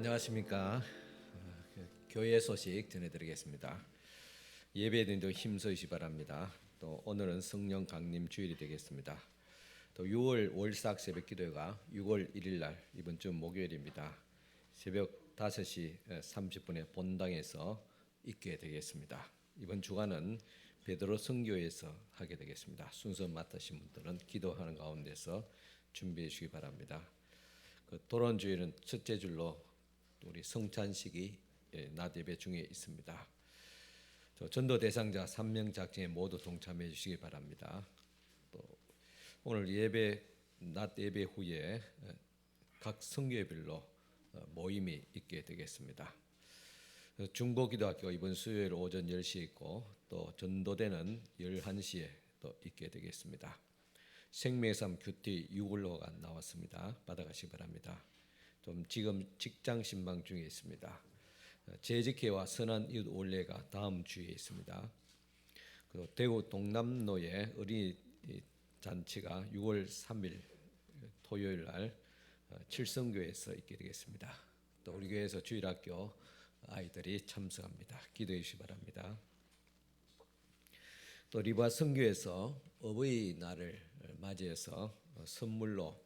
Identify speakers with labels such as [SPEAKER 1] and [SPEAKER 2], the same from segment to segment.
[SPEAKER 1] 안녕하십니까. 교회 소식 전해드리겠습니다. 예배드리도 힘쓰시 바랍니다. 또 오늘은 성령 강림 주일이 되겠습니다. 또 6월 월삭 새벽 기도회가 6월 1일 날 이번 주 목요일입니다. 새벽 5시 30분에 본당에서 있게 되겠습니다. 이번 주간은 베드로 성교에서 하게 되겠습니다. 순서 맡으신 분들은 기도하는 가운데서 준비해 주시기 바랍니다. 도론 주일은 첫째 줄로 우리 성찬식이 낮 예배 중에 있습니다. 전도 대상자 3명 작정에 모두 동참해 주시기 바랍니다. 또 오늘 낮 예배 후에 각 성교회별로 모임이 있게 되겠습니다. 중보기도학교 이번 수요일 오전 10시에 있고 또 전도대는 11시에 또 있게 되겠습니다. 생명의 삶 큐티 6월호가 나왔습니다. 받아가시기 바랍니다. 지금 직장 신방 중에 있습니다. 재직회와 선한 이웃 올레가 다음 주에 있습니다. 그리고 대구 동남로의 어린이 잔치가 6월 3일 토요일 날 칠성교회에서 있게 되겠습니다. 또 우리 교회에서 주일학교 아이들이 참석합니다. 기도해 주시기 바랍니다. 또 리바 성교에서 어버이날을 맞이해서 선물로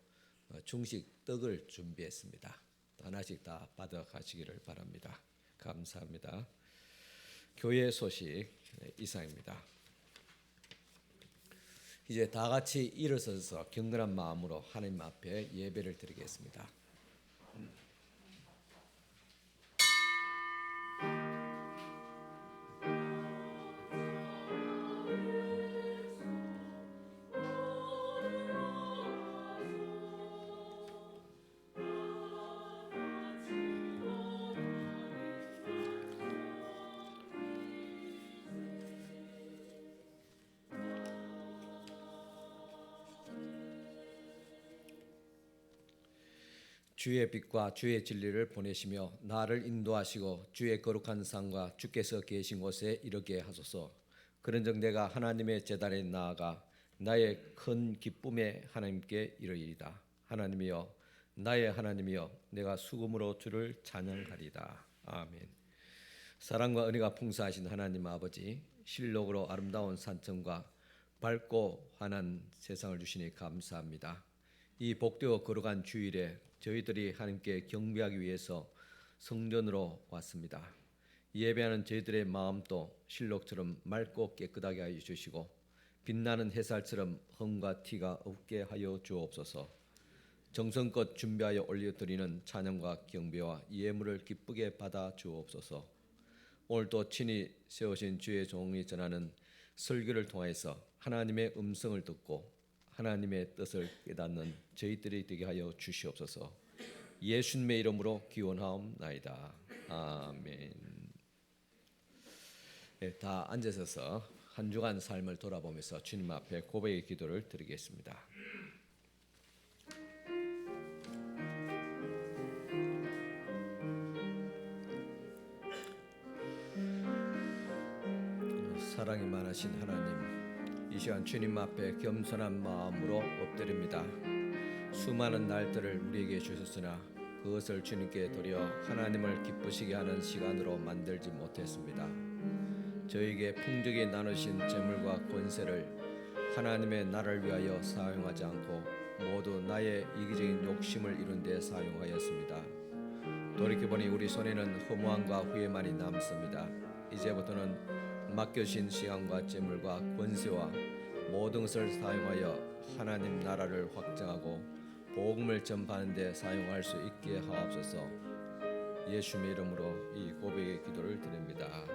[SPEAKER 1] 중식 떡을 준비했습니다. 하나씩 다 받아가시기를 바랍니다. 감사합니다. 교회 소식 이상입니다. 이제 다 같이 일어서서 경건한 마음으로 하나님 앞에 예배를 드리겠습니다. 주의 빛과 주의 진리를 보내시며 나를 인도하시고 주의 거룩한 상과 주께서 계신 곳에 이르게 하소서. 그런즉 내가 하나님의 제단에 나아가 나의 큰 기쁨에 하나님께 이르리이다. 하나님이여, 나의 하나님이여, 내가 수금으로 주를 찬양하리이다. 아멘. 사랑과 은혜가 풍성하신 하나님 아버지, 실록으로 아름다운 산청과 밝고 환한 세상을 주시니 감사합니다. 이 복되어 거룩한 주일에 저희들이 하나님께 경배하기 위해서 성전으로 왔습니다. 예배하는 저희들의 마음도 실록처럼 맑고 깨끗하게 하여 주시고 빛나는 햇살처럼 흠과 티가 없게 하여 주옵소서. 정성껏 준비하여 올려드리는 찬양과 경배와 예물을 기쁘게 받아 주옵소서. 오늘도 친히 세우신 주의 종이 전하는 설교를 통해서 하나님의 음성을 듣고 하나님의 뜻을 깨닫는 저희들이 되게 하여 주시옵소서. 예수님의 이름으로 기원하옵나이다. 아멘. 네, 다 앉으셔서 한 주간 삶을 돌아보면서 주님 앞에 고백의 기도를 드리겠습니다. 사랑이 많으신 하나님, 이 시간 주님 앞에 겸손한 마음으로 엎드립니다. 수많은 날들을 우리에게 주셨으나 그것을 주님께 드려 하나님을 기쁘시게 하는 시간으로 만들지 못했습니다. 저에게 풍족히 나누신 재물과 권세를 하나님의 나라를 위하여 사용하지 않고 모두 나의 이기적인 욕심을 이룬 데 사용하였습니다. 돌이켜보니 우리 손에는 허무함과 후회만이 남습니다. 이제부터는 맡겨진 시간과 재물과 권세와 모든 것을 사용하여 하나님 나라를 확장하고 복음을 전파하는 데 사용할 수 있게 하옵소서. 예수님의 이름으로 이 고백의 기도를 드립니다.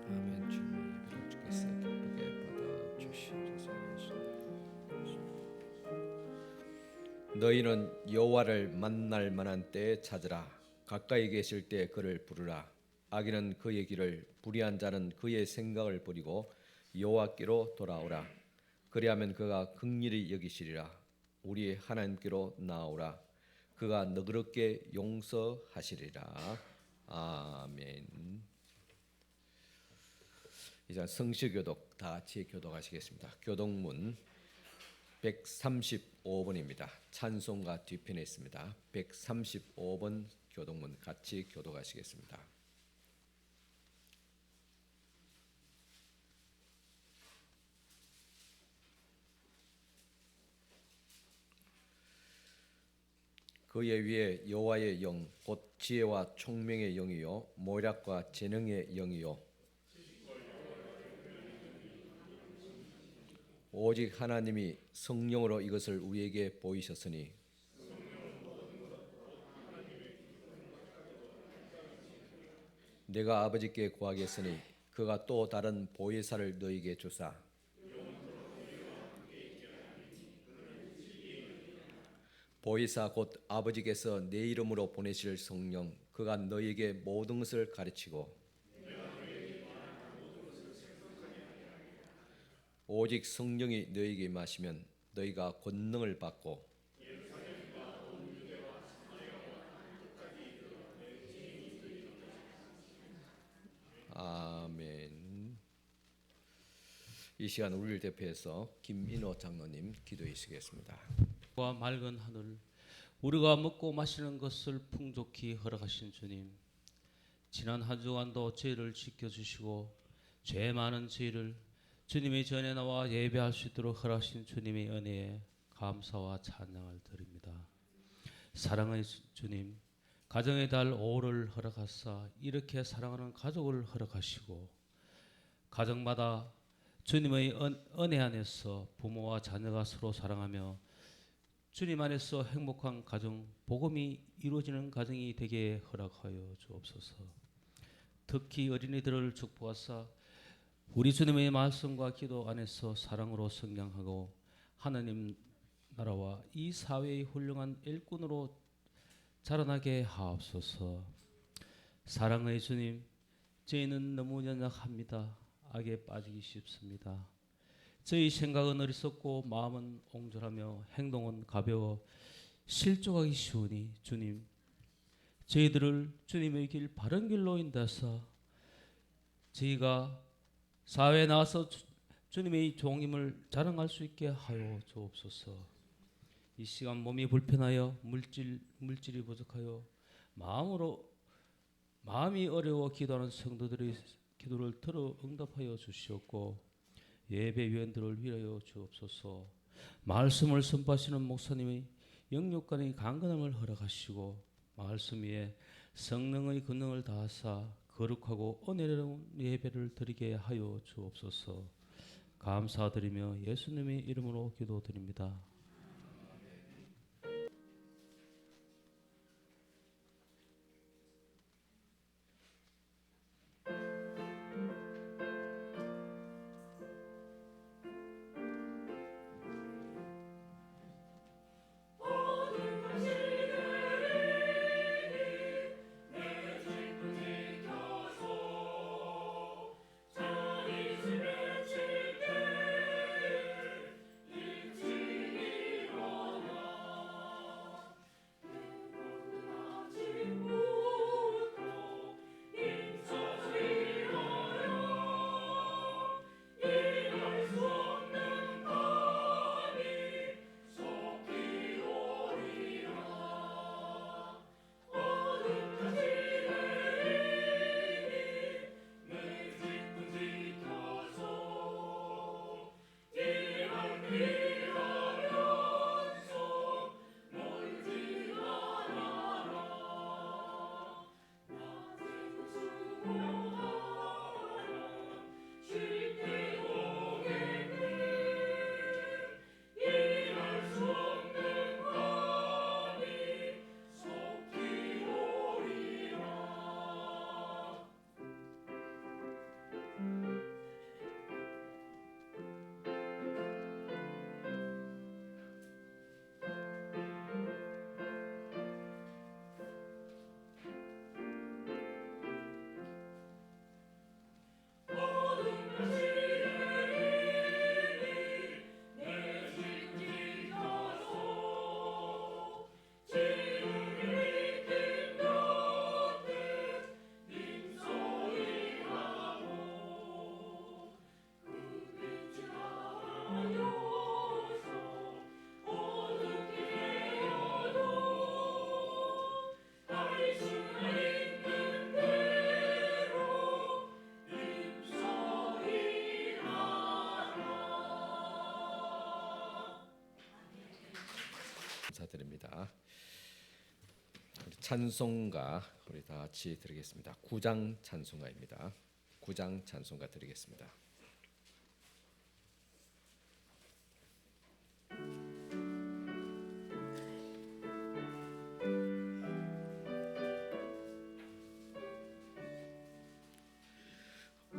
[SPEAKER 1] 아멘. 주님의 예배를 주께서 기쁘게 받아주시옵소서. 너희는 여호와를 만날 만한 때에 찾으라. 가까이 계실 때 그를 부르라. 악인은 그의 길을, 불의한 자는 그의 생각을 버리고 여호와께로 돌아오라. 그리하면 그가 긍휼히 여기시리라. 우리 하나님께로 나오라. 그가 너그럽게 용서하시리라. 아멘. 이제 성시교독 다 같이 교독하시겠습니다. 교독문 135번입니다. 찬송가 뒤편에 있습니다. 135번 교독문 같이 교독하시겠습니다. 그의 위에 여호와의 영 곧 지혜와 총명의 영이요 모략과 재능의 영이요 오직 하나님이 성령으로 이것을 우리에게 보이셨으니 내가 아버지께 구하겠으니 그가 또 다른 보혜사를 너희에게 주사 보혜사 곧 아버지께서 내 이름으로 보내실 성령 그가 너희에게 모든 것을 가르치고 오직 성령이 너희에게 임하시면 너희가 권능을 받고 아멘. 이 시간 우리를 대표해서 김인호 장로님 기도해 주시겠습니다.
[SPEAKER 2] 와 맑은 하늘, 우리가 먹고 마시는 것을 풍족히 허락하신 주님, 지난 한 주간도 저희를 지켜주시고 죄 많은 저희를 주님의 전에 나와 예배할 수 있도록 허락하신 주님의 은혜에 감사와 찬양을 드립니다. 사랑의 주님, 가정의 달 5를 허락하사 이렇게 사랑하는 가족을 허락하시고 가정마다 주님의 은혜 안에서 부모와 자녀가 서로 사랑하며 주님 안에서 행복한 가정, 복음이 이루어지는 가정이 되게 허락하여 주옵소서. 특히 어린이들을 축복하사 우리 주님의 말씀과 기도 안에서 사랑으로 성장하고 하나님 나라와 이 사회의 훌륭한 일꾼으로 자라나게 하옵소서. 사랑의 주님, 저희는 너무 연약합니다. 악에 빠지기 쉽습니다. 저희 생각은 어리석고 마음은 옹졸하며 행동은 가벼워 실족하기 쉬우니 주님, 저희들을 주님의 길 바른 길로 인도하사 저희가 사회에 나와서 주님의 종임을 자랑할 수 있게 하여 주옵소서. 이 시간 몸이 불편하여 물질이 부족하여 마음이 어려워 기도하는 성도들의 기도를 들어 응답하여 주시옵고 예배위원들을 위하여 주옵소서. 말씀을 선포하시는 목사님의 영육간의 강건함을 허락하시고 말씀 위에 성령의 권능을 다하사 거룩하고 은혜로운 예배를 드리게 하여 주옵소서. 감사드리며 예수님의 이름으로 기도드립니다.
[SPEAKER 1] 바랍니다. 우리 찬송가 우리 다 같이 드리겠습니다. 9장 찬송가입니다. 9장 찬송가 드리겠습니다.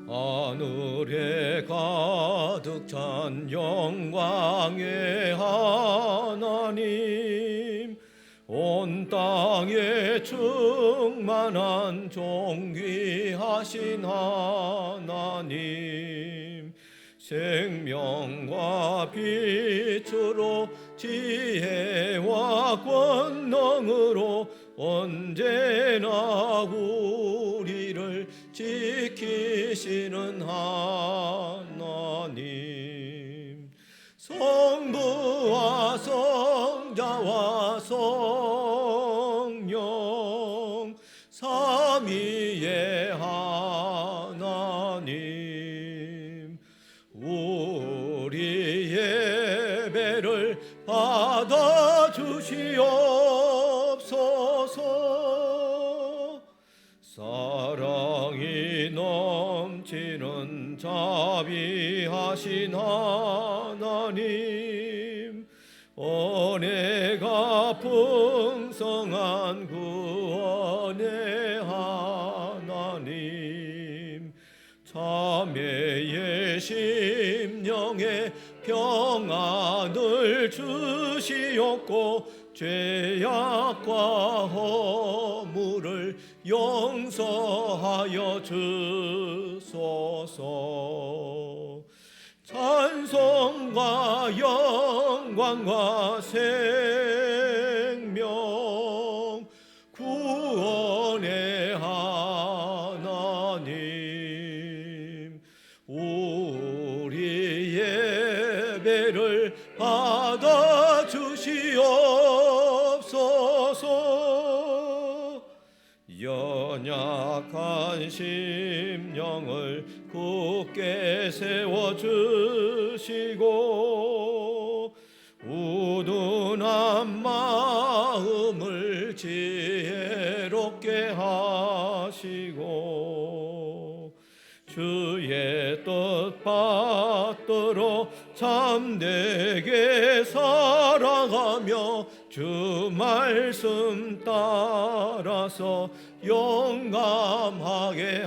[SPEAKER 1] 하늘에 가득 찬 영광의 하나님, 온 땅에 충만한 존귀하신 하나님, 생명과 빛으로 지혜와 권능으로 언제나 우리를 지키시는 하나님, 성부와 성자와 성령 삼위의 하나님, 우리 예배를 받아 주시옵소서. 사랑이 넘치는 자비하신 하나님, 은혜가 풍성한 구원의 하나님, 자매의 심령에 평안을 주시옵고 죄악과 허물을 용서하여 주소서. 찬송과 영광과 생명 구원의 하나님, 우리 예배를 받아 주시옵소서. 연약한 심령을 굳게 세워주시고 우둔한 마음을 지혜롭게 하시고 주의 뜻 받들어 참되게 살아가며 주 말씀 따라서 용감하게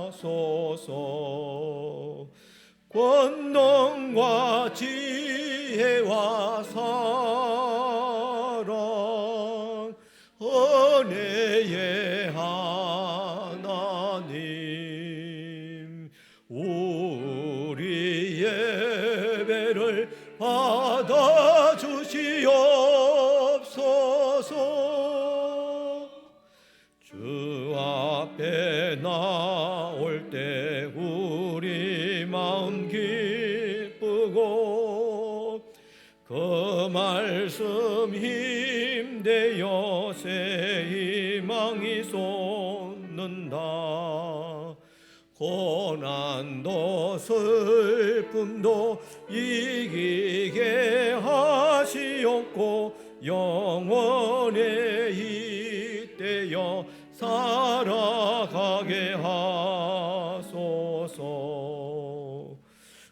[SPEAKER 1] 하소서. 권능과 지혜와 사랑 은혜의 하나님, 우리 예배를 받아 주시옵소서. 주 앞에 나올 때 우리 마음 기쁘고 그 말씀 힘되어 새 희망이 솟는다. 고난도 슬픔도 이기게 하시옵고 영원에 잇대어 살아가게 하소서.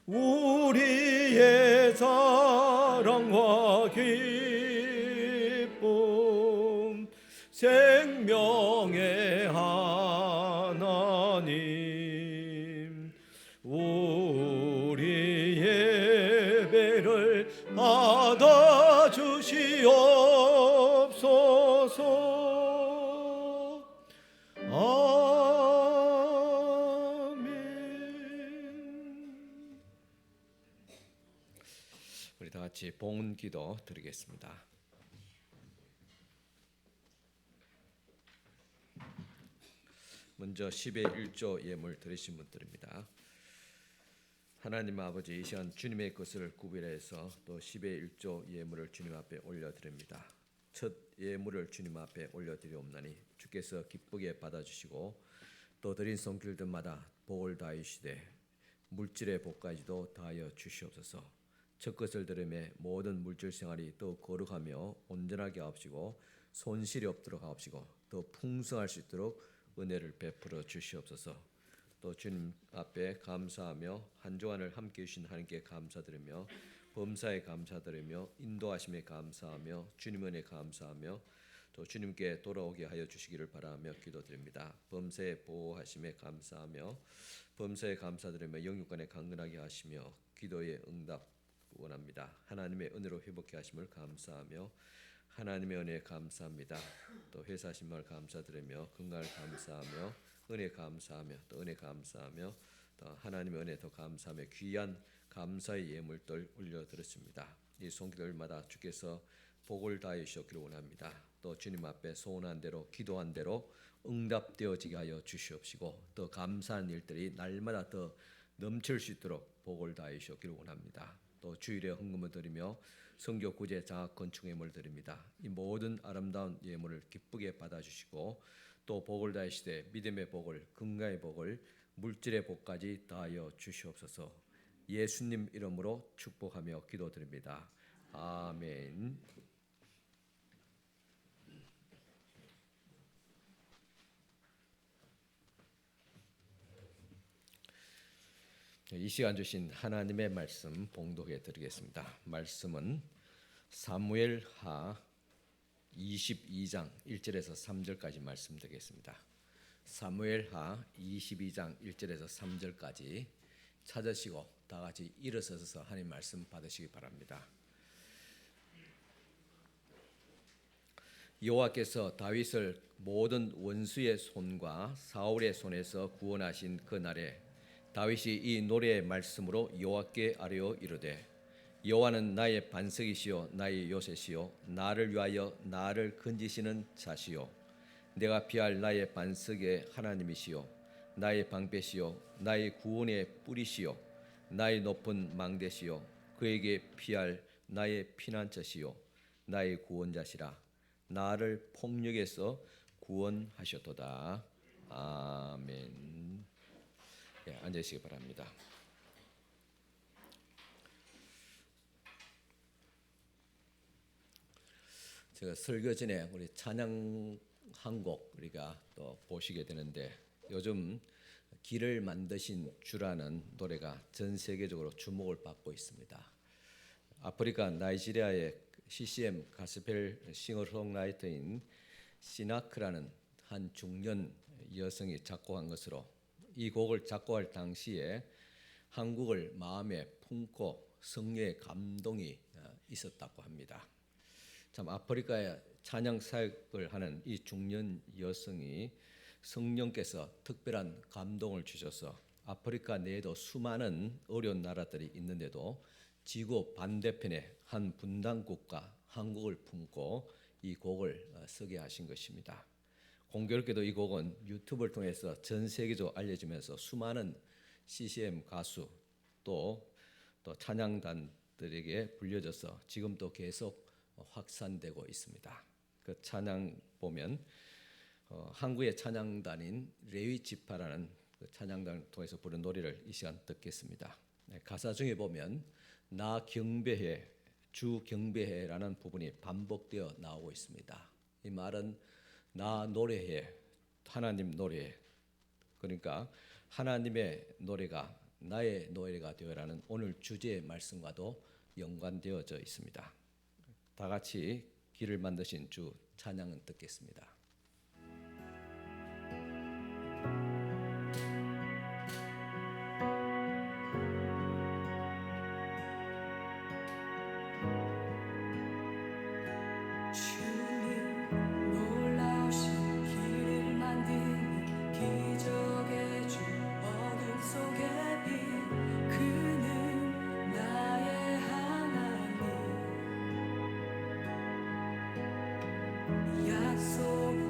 [SPEAKER 1] 우리의 사랑과 기쁨 생명의 하나님, 우리 예배를 받아 주시옵소서. 아멘. 우리 다 같이 봉헌기도 드리겠습니다. 먼저 10의 1조 예물 드리신 분들입니다. 하나님 아버지, 이 시간 주님의 것을 구별해서 또 10의 1조 예물을 주님 앞에 올려드립니다. 첫 예물을 주님 앞에 올려드리옵나니 주께서 기쁘게 받아주시고 또 드린 손길들마다 복을 다하시되 물질의 복까지도 다하여 주시옵소서. 첫 것을 들음에 모든 물질 생활이 더 거룩하며 온전하게 하옵시고 손실이 없도록 하옵시고 더 풍성할 수 있도록 은혜를 베풀어 주시옵소서. 또 주님 앞에 감사하며 한 주간을 함께 해주신 하나님께 감사드리며 범사에 감사드리며 인도하심에 감사하며 주님 은혜 감사하며 또 주님께 돌아오게 하여 주시기를 바라며 기도드립니다. 범사에 보호하심에 감사하며 범사에 감사드리며 영육간에 강건하게 하시며 기도의 응답 원합니다. 하나님의 은혜로 회복케 하심을 감사하며 하나님의 은혜에 감사합니다. 또 회사하신 말 감사드리며 건강을 감사하며 은혜 감사하며 또 은혜 감사하며 또 하나님의 은혜 더 감사하며 귀한 감사의 예물들 올려드렸습니다. 이 손기들마다 주께서 복을 다해 주시기를 원합니다. 또 주님 앞에 소원한 대로 기도한 대로 응답되어지게 하여 주시옵시고 더 감사한 일들이 날마다 더 넘칠 수 있도록 복을 다해 주시기를 원합니다. 또 주일에 헌금을 드리며 성교 구제 장학 건축 예물을 드립니다. 이 모든 아름다운 예물을 기쁘게 받아주시고 또 복을 다하시되 믿음의 복을 건강의 복을 물질의 복까지 다하여 주시옵소서. 예수님 이름으로 축복하며 기도드립니다. 아멘. 이 시간 주신 하나님의 말씀 봉독해 드리겠습니다. 말씀은 사무엘하 22장 1절에서 3절까지 말씀드리겠습니다. 사무엘하 22장 1절에서 3절까지 찾으시고 다 같이 일어서서 하나님 말씀 받으시기 바랍니다. 여호와께서 다윗을 모든 원수의 손과 사울의 손에서 구원하신 그 날에 다윗이 이 노래의 말씀으로 여호와께 아뢰어 이르되 여호와는 나의 반석이시요 나의 요새시요 나를 위하여 나를 건지시는 자시요 내가 피할 나의 반석의 하나님이시요 나의 방패시요 나의 구원의 뿌리시요 나의 높은 망대시요 그에게 피할 나의 피난처시요 나의 구원자시라 나를 폭력에서 구원하셨도다. 아멘. 예, 앉으시기 바랍니다. 제가 설교 전에 우리 찬양 한 곡 우리가 또 보시게 되는데 요즘 길을 만드신 주라는 노래가 전 세계적으로 주목을 받고 있습니다. 아프리카 나이지리아의 CCM 가스펠 싱어송라이터인 시나크라는 한 중년 여성이 작곡한 것으로 이 곡을 작곡할 당시에 한국을 마음에 품고 성령의 감동이 있었다고 합니다. 참 아프리카에 찬양 사역을 하는 이 중년 여성이 성령께서 특별한 감동을 주셔서 아프리카 내에도 수많은 어려운 나라들이 있는데도 지구 반대편에 한 분단 국가 한국을 품고 이 곡을 쓰게 하신 것입니다. 공교롭게도 이 곡은 유튜브를 통해서 전 세계적으로 알려지면서 수많은 CCM 가수 또 찬양단들에게 불려져서 지금도 계속 확산되고 있습니다. 그 찬양 보면 한국의 찬양단인 레위 지파라는 그 찬양단을 통해서 부른 노래를 이 시간 듣겠습니다. 가사 중에 보면 나 경배해 주 경배해라는 부분이 반복되어 나오고 있습니다. 이 말은 나 노래해 하나님 노래해 그러니까 하나님의 노래가 나의 노래가 되어라는 오늘 주제의 말씀과도 연관되어져 있습니다. 다 같이 길을 만드신 주 찬양은 듣겠습니다.
[SPEAKER 3] 약속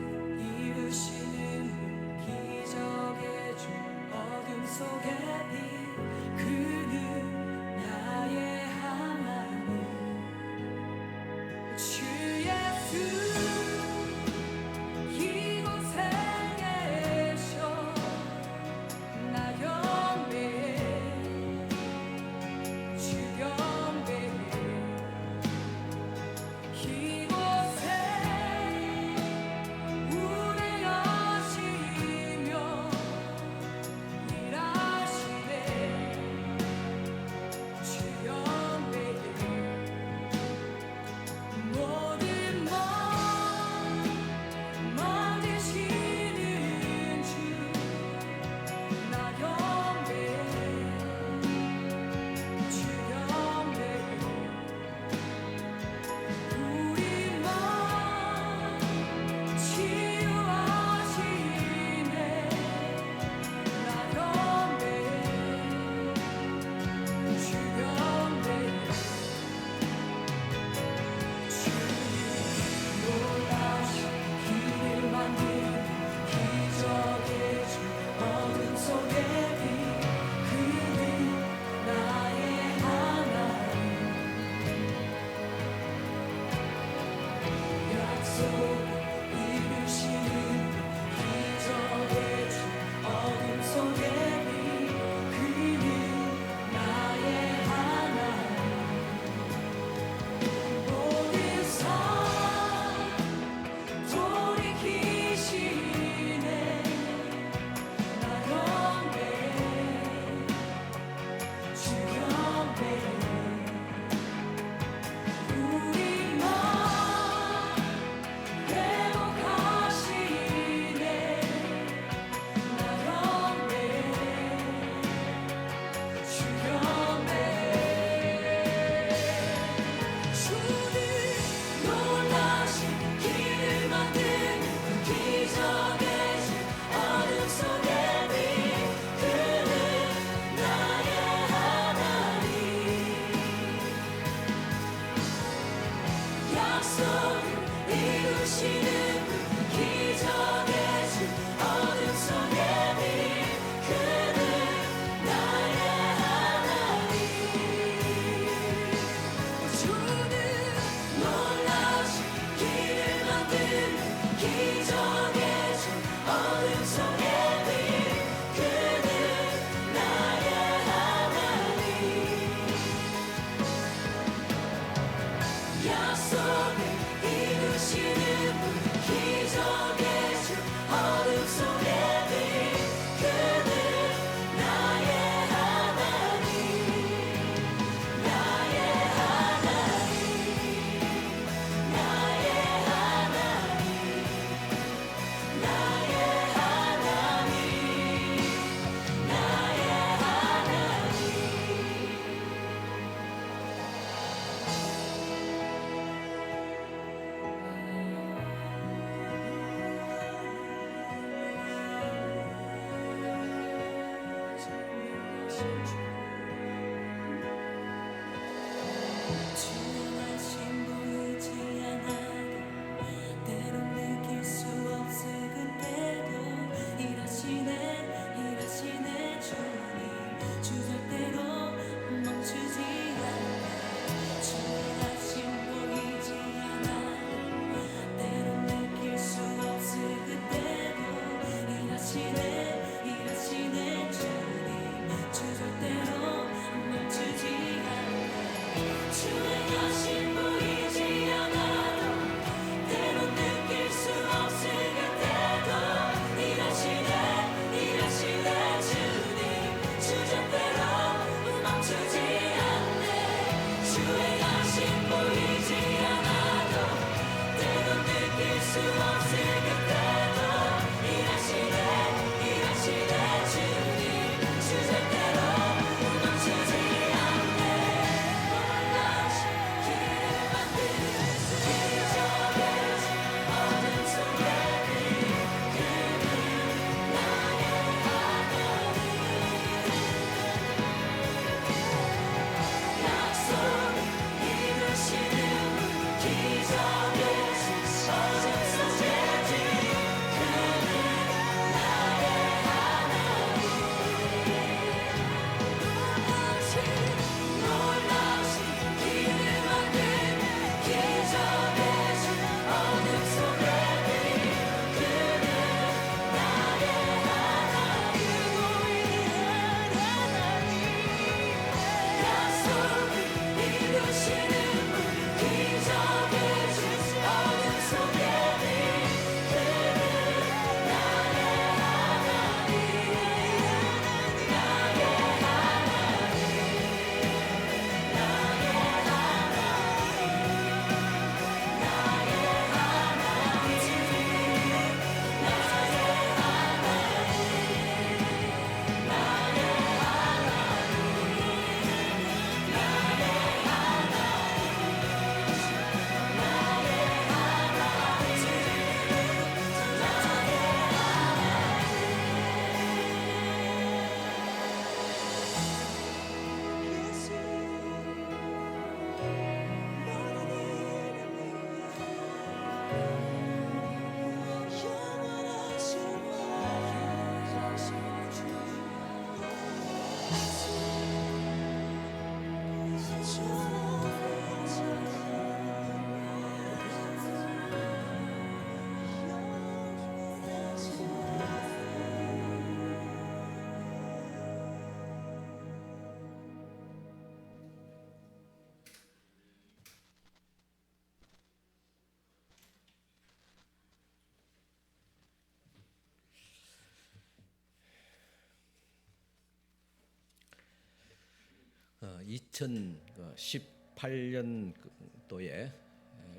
[SPEAKER 1] 2018년도에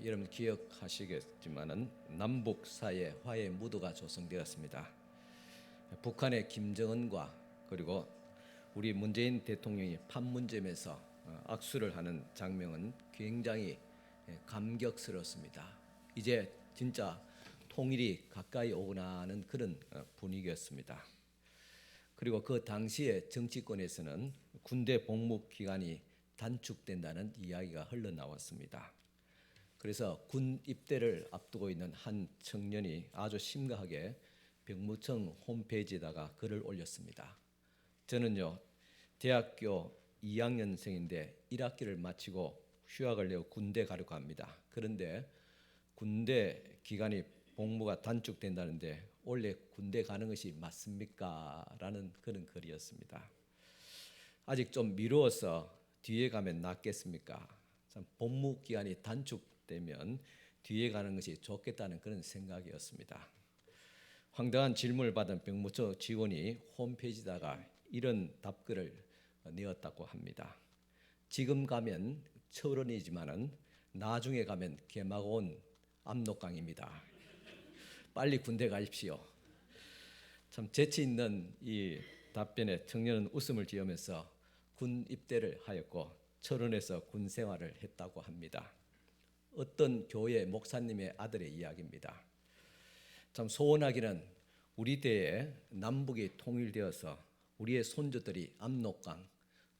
[SPEAKER 1] 여러분 기억하시겠지만은 남북 사이에 화해 무드가 조성되었습니다. 북한의 김정은과 그리고 우리 문재인 대통령이 판문점에서 악수를 하는 장면은 굉장히 감격스럽습니다. 이제 진짜 통일이 가까이 오거나 하는 그런 분위기였습니다. 그리고 그 당시에 정치권에서는 군대 복무 기간이 단축된다는 이야기가 흘러나왔습니다. 그래서 군 입대를 앞두고 있는 한 청년이 아주 심각하게 병무청 홈페이지에다가 글을 올렸습니다. 저는요, 대학교 2학년생인데 1학기를 마치고 휴학을 내고 군대 가려고 합니다. 그런데 군대 기간이 복무가 단축된다는데 원래 군대 가는 것이 맞습니까? 라는 그런 글이었습니다. 아직 좀 미루어서 뒤에 가면 낫겠습니까? 참 복무 기간이 단축되면 뒤에 가는 것이 좋겠다는 그런 생각이었습니다. 황당한 질문을 받은 병무청 직원이 홈페이지에다가 이런 답글을 내었다고 합니다. 지금 가면 철원이지만은 나중에 가면 개마고온 압록강입니다. 빨리 군대 가십시오. 참 재치 있는 이 답변에 청년은 웃음을 지으면서 군 입대를 하였고 철원에서 군 생활을 했다고 합니다. 어떤 교회 목사님의 아들의 이야기입니다. 참 소원하기는 우리 때에 남북이 통일되어서 우리의 손주들이 압록강,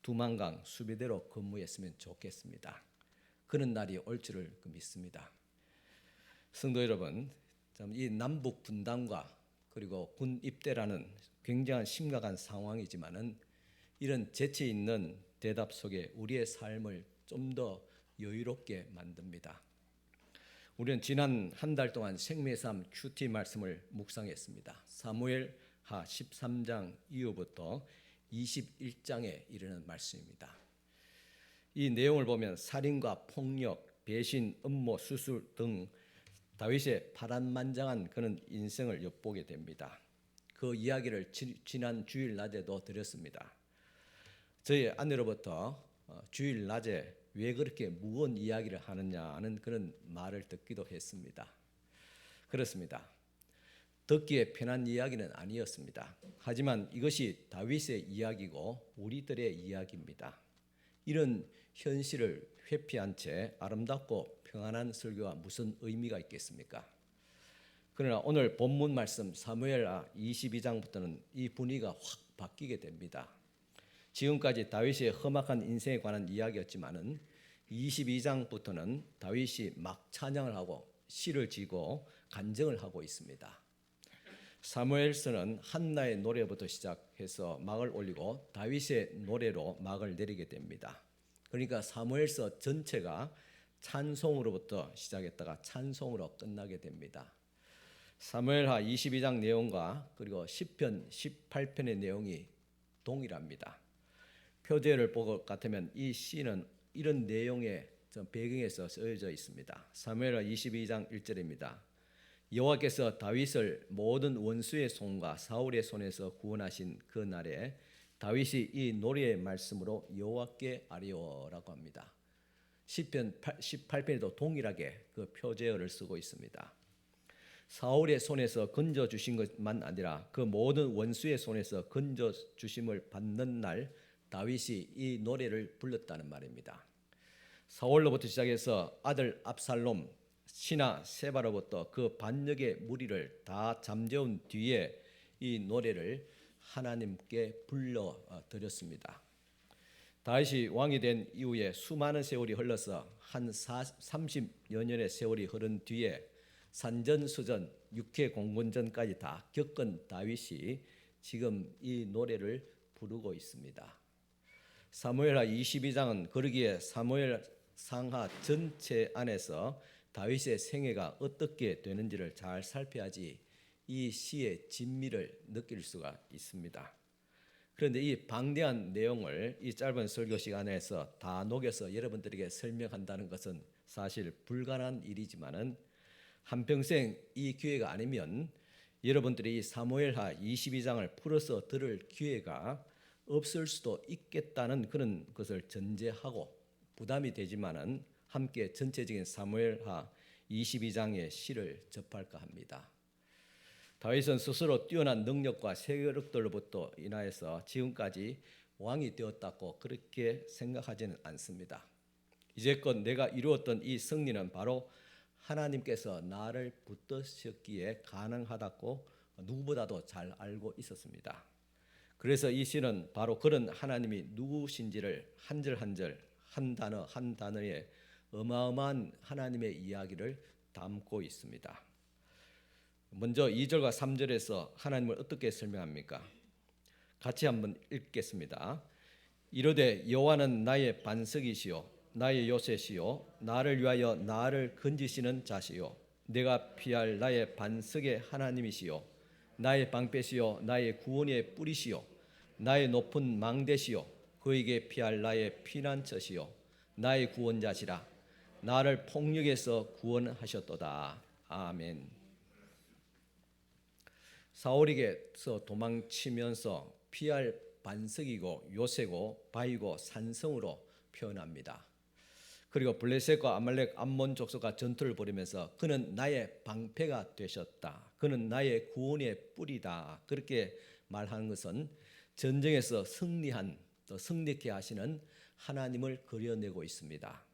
[SPEAKER 1] 두만강 수비대로 근무했으면 좋겠습니다. 그런 날이 올 줄을 믿습니다. 성도 여러분, 참 이 남북 분단과 그리고 군 입대라는 굉장한 심각한 상황이지만은 이런 재치 있는 대답 속에 우리의 삶을 좀 더 여유롭게 만듭니다. 우리는 지난 한 달 동안 생명의 삶 큐티 말씀을 묵상했습니다. 사무엘하 13장 이후부터 21장에 이르는 말씀입니다. 이 내용을 보면 살인과 폭력, 배신, 음모, 수술 등 다윗의 파란만장한 그런 인생을 엿보게 됩니다. 그 이야기를 지난 주일 낮에도 드렸습니다. 저희 아내로부터 주일 낮에 왜 그렇게 무거운 이야기를 하느냐는 그런 말을 듣기도 했습니다. 그렇습니다. 듣기에 편한 이야기는 아니었습니다. 하지만 이것이 다윗의 이야기고 우리들의 이야기입니다. 이런 현실을 회피한 채 아름답고 평안한 설교가 무슨 의미가 있겠습니까? 그러나 오늘 본문 말씀 사무엘하 22장부터는 이 분위기가 확 바뀌게 됩니다. 지금까지 다윗의 험악한 인생에 관한 이야기였지만은 22장부터는 다윗이 막 찬양을 하고 시를 지고 간증을 하고 있습니다. 사무엘서는 한나의 노래부터 시작해서 막을 올리고 다윗의 노래로 막을 내리게 됩니다. 그러니까 사무엘서 전체가 찬송으로부터 시작했다가 찬송으로 끝나게 됩니다. 사무엘하 22장 내용과 그리고 시편 18편의 내용이 동일합니다. 표제를 보고 같으면 이 시는 이런 내용의 배경에서 쓰여져 있습니다. 사무엘하 22장 1절입니다. 여호와께서 다윗을 모든 원수의 손과 사울의 손에서 구원하신 그 날에 다윗이 이 노래의 말씀으로 여호와께 아뢰오라고 합니다. 시편 18편에도 동일하게 그 표제어를 쓰고 있습니다. 사울의 손에서 건져 주신 것만 아니라 그 모든 원수의 손에서 건져 주심을 받는 날 다윗이 이 노래를 불렀다는 말입니다. 사울로부터 시작해서 아들 압살롬, 신하 세바로부터 그 반역의 무리를 다 잠재운 뒤에 이 노래를 하나님께 불러 드렸습니다. 다윗이 왕이 된 이후에 수많은 세월이 흘러서 한 30여 년의 세월이 흐른 뒤에 산전수전, 육해공군전까지 다 겪은 다윗이 지금 이 노래를 부르고 있습니다. 사무엘하 22장은 그러기에 사무엘 상하 전체 안에서 다윗의 생애가 어떻게 되는지를 잘 살펴야지 이 시의 진미를 느낄 수가 있습니다. 그런데 이 방대한 내용을 이 짧은 설교 시간에서 다 녹여서 여러분들에게 설명한다는 것은 사실 불가능한 일이지만은 한평생 이 기회가 아니면 여러분들이 이 사무엘하 22장을 풀어서 들을 기회가 없을 수도 있겠다는 그런 것을 전제하고 부담이 되지만은 함께 전체적인 사무엘하 22장의 시를 접할까 합니다. 다윗은 스스로 뛰어난 능력과 세력들로부터 인하여서 지금까지 왕이 되었다고 그렇게 생각하지는 않습니다. 이제껏 내가 이루었던 이 승리는 바로 하나님께서 나를 붙드셨기에 가능하다고 누구보다도 잘 알고 있었습니다. 그래서 이 시는 바로 그런 하나님이 누구신지를 한 절 한 절, 한 단어 한 단어에 어마어마한 하나님의 이야기를 담고 있습니다. 먼저 2절과 3절에서 하나님을 어떻게 설명합니까? 같이 한번 읽겠습니다. 이르되 여호와는 나의 반석이시요 나의 요새시요 나를 위하여 나를 건지시는 자시요 내가 피할 나의 반석의 하나님이시요 나의 방패시요 나의 구원의 뿌리시요 나의 높은 망대시요 그에게 피할 나의 피난처시요 나의 구원자시라 나를 폭력에서 구원하셨도다. 아멘. 사울에게서 도망치면서 피할 반석이고 요새고 바위고 산성으로 표현합니다. 그리고 블레셋과 아말렉 암몬 족속과 전투를 벌이면서 그는 나의 방패가 되셨다. 그는 나의 구원의 뿌리다. 그렇게 말하는 것은 전쟁에서 승리한 또 승리케 하시는 하나님을 그려내고 있습니다.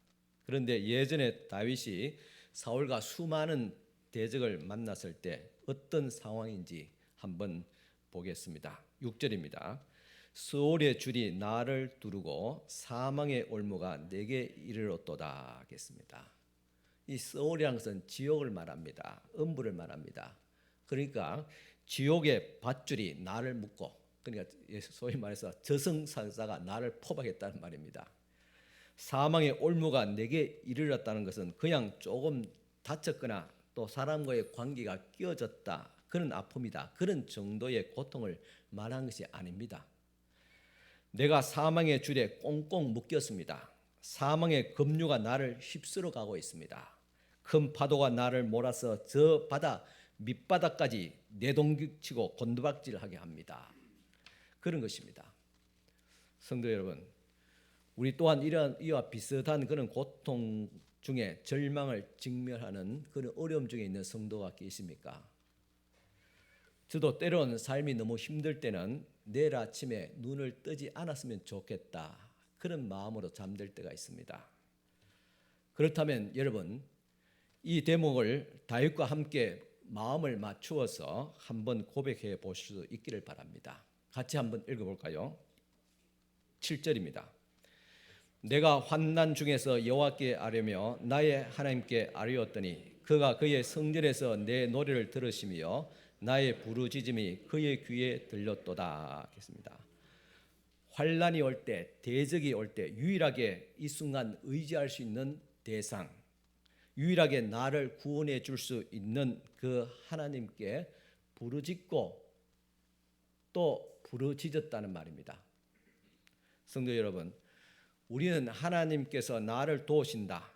[SPEAKER 1] 그런데 예전에 다윗이 사울과 수많은 대적을 만났을 때 어떤 상황인지 한번 보겠습니다. 6절입니다. 수월의 줄이 나를 두르고 사망의 올무가 내게 이르렀도다 하겠습니다. 이 수월이라는 것은 지옥을 말합니다. 음부를 말합니다. 그러니까 지옥의 밧줄이 나를 묶고, 그러니까 소위 말해서 저승사자가 나를 포박했다는 말입니다. 사망의 올무가 내게 이르렀다는 것은 그냥 조금 다쳤거나 또 사람과의 관계가 끼어졌다, 그런 아픔이다, 그런 정도의 고통을 말한 것이 아닙니다. 내가 사망의 줄에 꽁꽁 묶였습니다. 사망의 급류가 나를 휩쓸어 가고 있습니다. 큰 파도가 나를 몰아서 저 바다 밑바닥까지 내동치고 곤두박질하게 합니다. 그런 것입니다. 성도 여러분, 우리 또한 이와 비슷한 그런 고통 중에 절망을 직면하는 그런 어려움 중에 있는 성도가 계십니까? 저도 때론 삶이 너무 힘들 때는 내일 아침에 눈을 뜨지 않았으면 좋겠다, 그런 마음으로 잠들 때가 있습니다. 그렇다면 여러분, 이 대목을 다윗과 함께 마음을 맞추어서 한번 고백해 보실 수 있기를 바랍니다. 같이 한번 읽어볼까요? 7절입니다. 내가 환난 중에서 여호와께 아뢰며 나의 하나님께 아뢰었더니 그가 그의 성전에서 내 노래를 들으시며 나의 부르짖음이 그의 귀에 들렸도다 하겠습니다. 환난이 올 때, 대적이 올 때 유일하게 이 순간 의지할 수 있는 대상, 유일하게 나를 구원해 줄 수 있는 그 하나님께 부르짖고 또 부르짖었다는 말입니다. 성도 여러분, 우리는 하나님께서 나를 도우신다,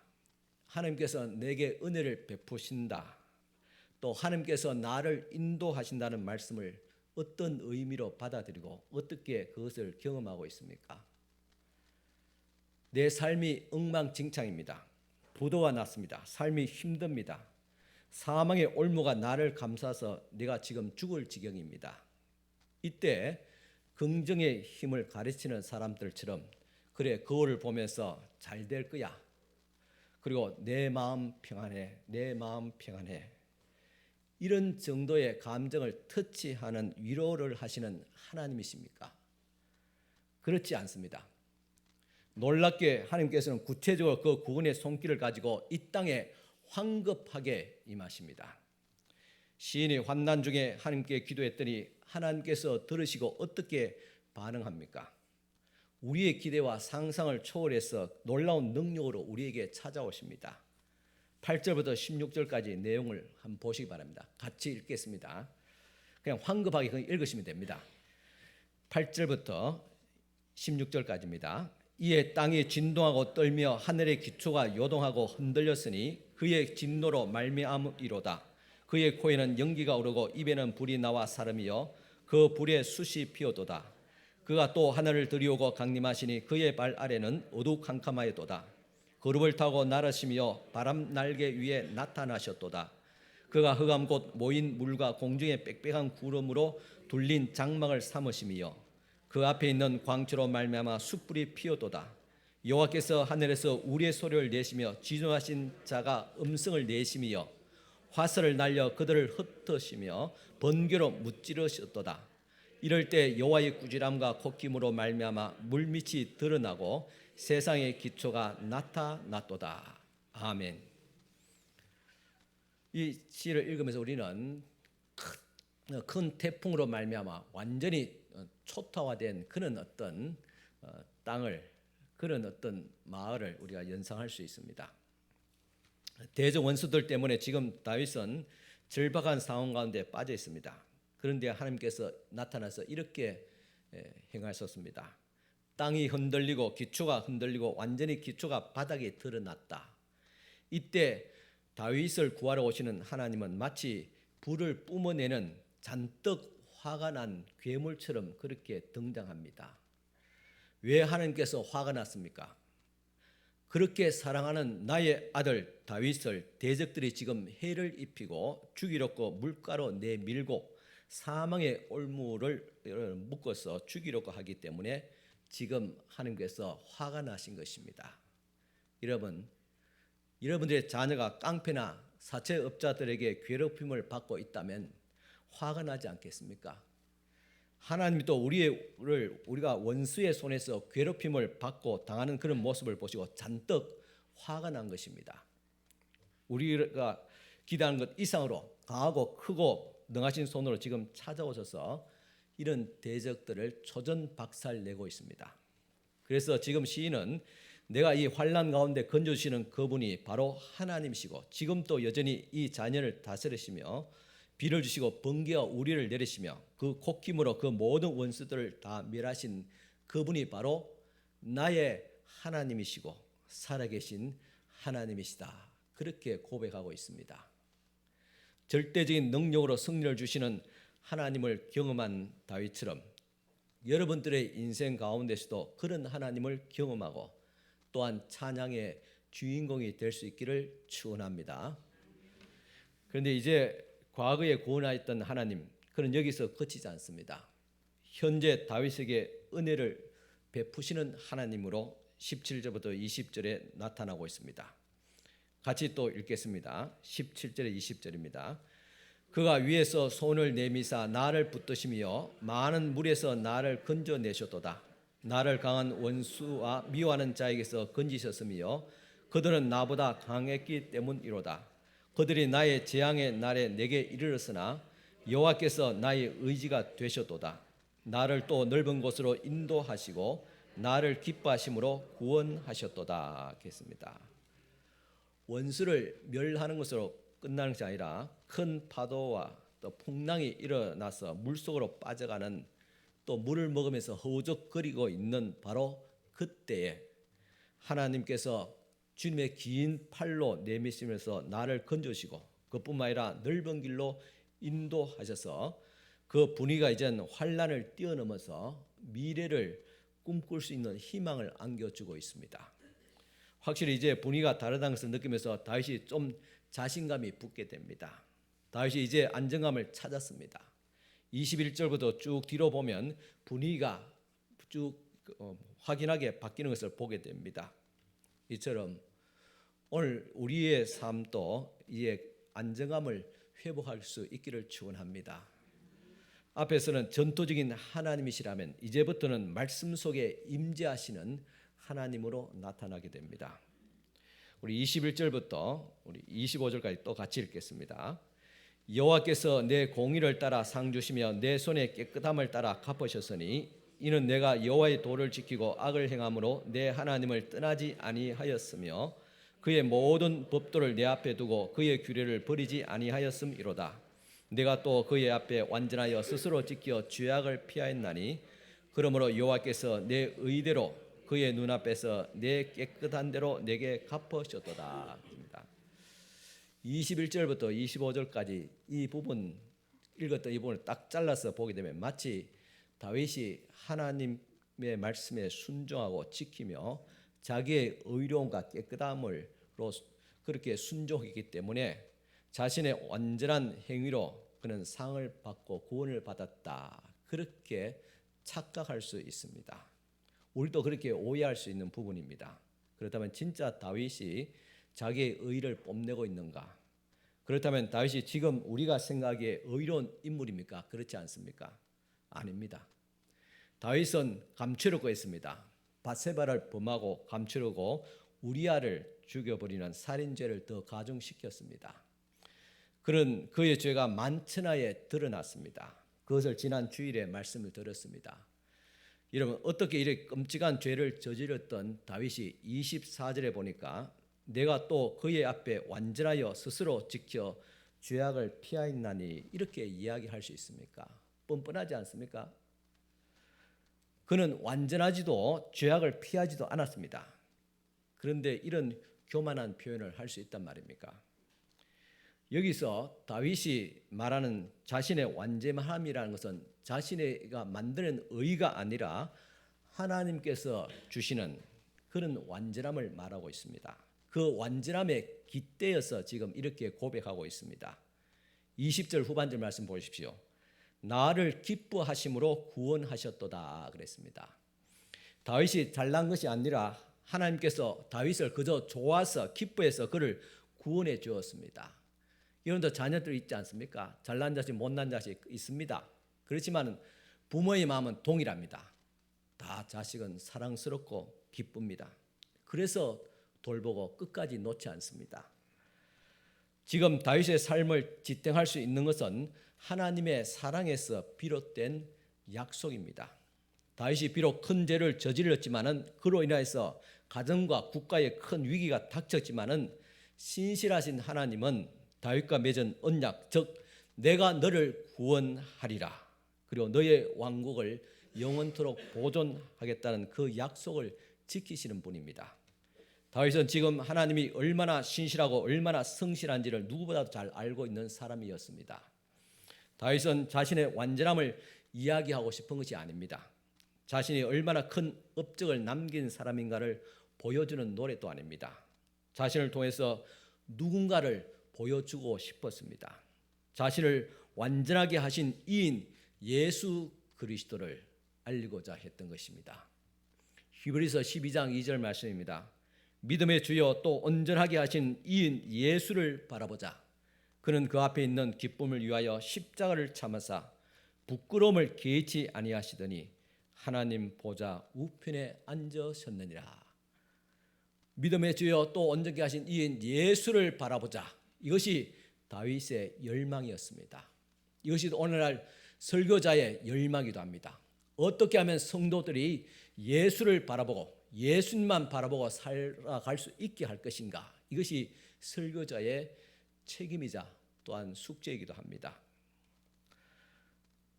[SPEAKER 1] 하나님께서 내게 은혜를 베푸신다, 또 하나님께서 나를 인도하신다는 말씀을 어떤 의미로 받아들이고 어떻게 그것을 경험하고 있습니까? 내 삶이 엉망진창입니다. 부도가 났습니다. 삶이 힘듭니다. 사망의 올무가 나를 감싸서 내가 지금 죽을 지경입니다. 이때 긍정의 힘을 가르치는 사람들처럼 그래, 거울을 보면서 잘 될 거야, 그리고 내 마음 평안해, 내 마음 평안해, 이런 정도의 감정을 터치하는 위로를 하시는 하나님이십니까? 그렇지 않습니다. 놀랍게 하나님께서는 구체적으로 그 구원의 손길을 가지고 이 땅에 황급하게 임하십니다. 시인이 환난 중에 하나님께 기도했더니 하나님께서 들으시고 어떻게 반응합니까? 우리의 기대와 상상을 초월해서 놀라운 능력으로 우리에게 찾아오십니다. 8절부터 16절까지 내용을 한번 보시기 바랍니다. 같이 읽겠습니다. 그냥 황급하게 그냥 읽으시면 됩니다. 8절부터 16절까지입니다. 이에 땅이 진동하고 떨며 하늘의 기초가 요동하고 흔들렸으니 그의 진노로 말미암으리로다. 그의 코에는 연기가 오르고 입에는 불이 나와 사름이여 그 불에 숯이 피어도다. 그가 또 하늘을 들이오고 강림하시니 그의 발 아래는 어두캄캄하였도다. 거룹을 타고 날으시며 바람 날개 위에 나타나셨도다. 그가 흑암 곧 모인 물과 공중의 빽빽한 구름으로 둘린 장막을 삼으시며 그 앞에 있는 광초로 말미암아 숯불이 피어도다. 여호와께서 하늘에서 우리의 소리를 내시며 지존하신 자가 음성을 내시며 화살을 날려 그들을 흩으시며 번개로 무찌르셨도다. 이럴 때 여호와의 꾸지람과 콧김으로 말미암아 물밑이 드러나고 세상의 기초가 나타났도다. 아멘. 이 시를 읽으면서 우리는 큰 태풍으로 말미암아 완전히 초토화된 그런 어떤 땅을, 그런 어떤 마을을 우리가 연상할 수 있습니다. 대적 원수들 때문에 지금 다윗은 절박한 상황 가운데 빠져 있습니다. 그런데 하나님께서 나타나서 이렇게 행하셨습니다. 땅이 흔들리고 기초가 흔들리고 완전히 기초가 바닥에 드러났다. 이때 다윗을 구하러 오시는 하나님은 마치 불을 뿜어내는 잔뜩 화가 난 괴물처럼 그렇게 등장합니다. 왜 하나님께서 화가 났습니까? 그렇게 사랑하는 나의 아들 다윗을 대적들이 지금 해를 입히고 죽이려고 물가로 내밀고 사망의 올무를 묶어서 죽이려고 하기 때문에 지금 하나님께서 화가 나신 것입니다. 여러분, 여러분들의 자녀가 깡패나 사채업자들에게 괴롭힘을 받고 있다면 화가 나지 않겠습니까? 하나님이 또 우리가 원수의 손에서 괴롭힘을 받고 당하는 그런 모습을 보시고 잔뜩 화가 난 것입니다. 우리가 기대하는 것 이상으로 강하고 크고 능하신 손으로 지금 찾아오셔서 이런 대적들을 초전박살내고 있습니다. 그래서 지금 시인은 내가 이 환난 가운데 건져주시는 그분이 바로 하나님이시고 지금 또 여전히 이 자녀를 다스리시며 비를 주시고 번개와 우리를 내리시며 그 콧김으로 그 모든 원수들을 다 멸하신 그분이 바로 나의 하나님이시고 살아계신 하나님이시다. 그렇게 고백하고 있습니다. 절대적인 능력으로 승리를 주시는 하나님을 경험한 다윗처럼 여러분들의 인생 가운데서도 그런 하나님을 경험하고 또한 찬양의 주인공이 될 수 있기를 축원합니다. 그런데 이제 과거에 구원하였던 하나님, 그는 여기서 그치지 않습니다. 현재 다윗에게 은혜를 베푸시는 하나님으로 17절부터 20절에 나타나고 있습니다. 같이 또 읽겠습니다. 17절에 20절입니다. 그가 위에서 손을 내미사 나를 붙드시며 많은 물에서 나를 건져내셨도다. 나를 강한 원수와 미워하는 자에게서 건지셨으며 그들은 나보다 강했기 때문이로다. 그들이 나의 재앙의 날에 내게 이르렀으나 여호와께서 나의 의지가 되셨도다. 나를 또 넓은 곳으로 인도하시고 나를 기뻐하심으로 구원하셨도다. 했습니다. 원수를 멸하는 것으로 끝나는 것이 아니라 큰 파도와 또 풍랑이 일어나서 물속으로 빠져가는 또 물을 먹으면서 허우적거리고 있는 바로 그때에 하나님께서 주님의 긴 팔로 내미시면서 나를 건져주시고 그뿐만 아니라 넓은 길로 인도하셔서 그 분위기가 이젠 환난을 뛰어넘어서 미래를 꿈꿀 수 있는 희망을 안겨주고 있습니다. 확실히 이제 분위기가 다르다는 것을 느끼면서 다윗이 좀 자신감이 붙게 됩니다. 다윗이 이제 안정감을 찾았습니다. 21절부터 쭉 뒤로 보면 분위기가 쭉 확연하게 바뀌는 것을 보게 됩니다. 이처럼 오늘 우리의 삶도 이에 안정감을 회복할 수 있기를 축원합니다. 앞에서는 전투적인 하나님이시라면 이제부터는 말씀 속에 임재하시는 하나님으로 나타나게 됩니다. 우리 21절부터 우리 25절까지 또 같이 읽겠습니다. 여호와께서 내 공의를 따라 상 주시며 내 손의 깨끗함을 따라 갚으셨으니 이는 내가 여호와의 도를 지키고 악을 행함으로 내 하나님을 떠나지 아니하였으며 그의 모든 법도를 내 앞에 두고 그의 규례를 버리지 아니하였음이로다. 내가 또 그의 앞에 완전하여 스스로 지켜 죄악을 피하였나니 그러므로 여호와께서 내 의대로 그의 눈앞에서 내 깨끗한 대로 내게 갚으셨도다. 21절부터 25절까지 이 부분 읽었던 이 부분을 딱 잘라서 보게 되면 마치 다윗이 하나님의 말씀에 순종하고 지키며 자기의 의로움과 깨끗함으로 그렇게 순종했기 때문에 자신의 완전한 행위로 그는 상을 받고 구원을 받았다. 그렇게 착각할 수 있습니다. 우리도 그렇게 오해할 수 있는 부분입니다. 그렇다면 진짜 다윗이 자기의 의를 뽐내고 있는가? 그렇다면 다윗이 지금 우리가 생각하기에 의로운 인물입니까? 그렇지 않습니까? 아닙니다. 다윗은 감추려고 했습니다. 밧세바를 범하고 감추려고 우리아를 죽여버리는 살인죄를 더 가중시켰습니다. 그런 그의 죄가 만천하에 드러났습니다. 그것을 지난 주일에 말씀을 드렸습니다. 여러분, 어떻게 이렇게 끔찍한 죄를 저질렀던 다윗이 24절에 보니까 내가 또 그의 앞에 완전하여 스스로 지켜 죄악을 피하였나니 이렇게 이야기할 수 있습니까? 뻔뻔하지 않습니까? 그는 완전하지도 죄악을 피하지도 않았습니다. 그런데 이런 교만한 표현을 할 수 있단 말입니까? 여기서 다윗이 말하는 자신의 완전함이라는 것은 자신이가 만드는 의가 아니라 하나님께서 주시는 그런 완전함을 말하고 있습니다. 그 완전함에 깃대어서 지금 이렇게 고백하고 있습니다. 20절 후반절 말씀 보십시오. 나를 기뻐하심으로 구원하셨도다 그랬습니다. 다윗이 잘난 것이 아니라 하나님께서 다윗을 그저 좋아서 기뻐해서 그를 구원해 주었습니다. 여러분도 자녀들 있지 않습니까? 잘난 자식 못난 자식 있습니다. 그렇지만 부모의 마음은 동일합니다. 다 자식은 사랑스럽고 기쁩니다. 그래서 돌보고 끝까지 놓지 않습니다. 지금 다윗의 삶을 지탱할 수 있는 것은 하나님의 사랑에서 비롯된 약속입니다. 다윗이 비록 큰 죄를 저질렀지만은 그로 인하여서 가정과 국가에 큰 위기가 닥쳤지만은 신실하신 하나님은 다윗과 맺은 언약, 즉 내가 너를 구원하리라. 그리고 너의 왕국을 영원토록 보존하겠다는 그 약속을 지키시는 분입니다. 다윗은 지금 하나님이 얼마나 신실하고 얼마나 성실한지를 누구보다도 잘 알고 있는 사람이었습니다. 다윗은 자신의 완전함을 이야기하고 싶은 것이 아닙니다. 자신이 얼마나 큰 업적을 남긴 사람인가를 보여주는 노래도 아닙니다. 자신을 통해서 누군가를 보여주고 싶었습니다. 자신을 완전하게 하신 이인 예수 그리스도를 알리고자 했던 것입니다. 히브리서 12장 2절 말씀입니다. 믿음의 주여 또 온전하게 하신 이인 예수를 바라보자. 그는 그 앞에 있는 기쁨을 위하여 십자가를 참으사 부끄러움을 개의치 아니하시더니 하나님 보좌 우편에 앉으셨느니라. 믿음의 주여 또 온전하게 하신 이인 예수를 바라보자. 이것이 다윗의 열망이었습니다. 이것이 오늘날 설교자의 열망이기도 합니다. 어떻게 하면 성도들이 예수를 바라보고 예수님만 바라보고 살아갈 수 있게 할 것인가? 이것이 설교자의 책임이자 또한 숙제이기도 합니다.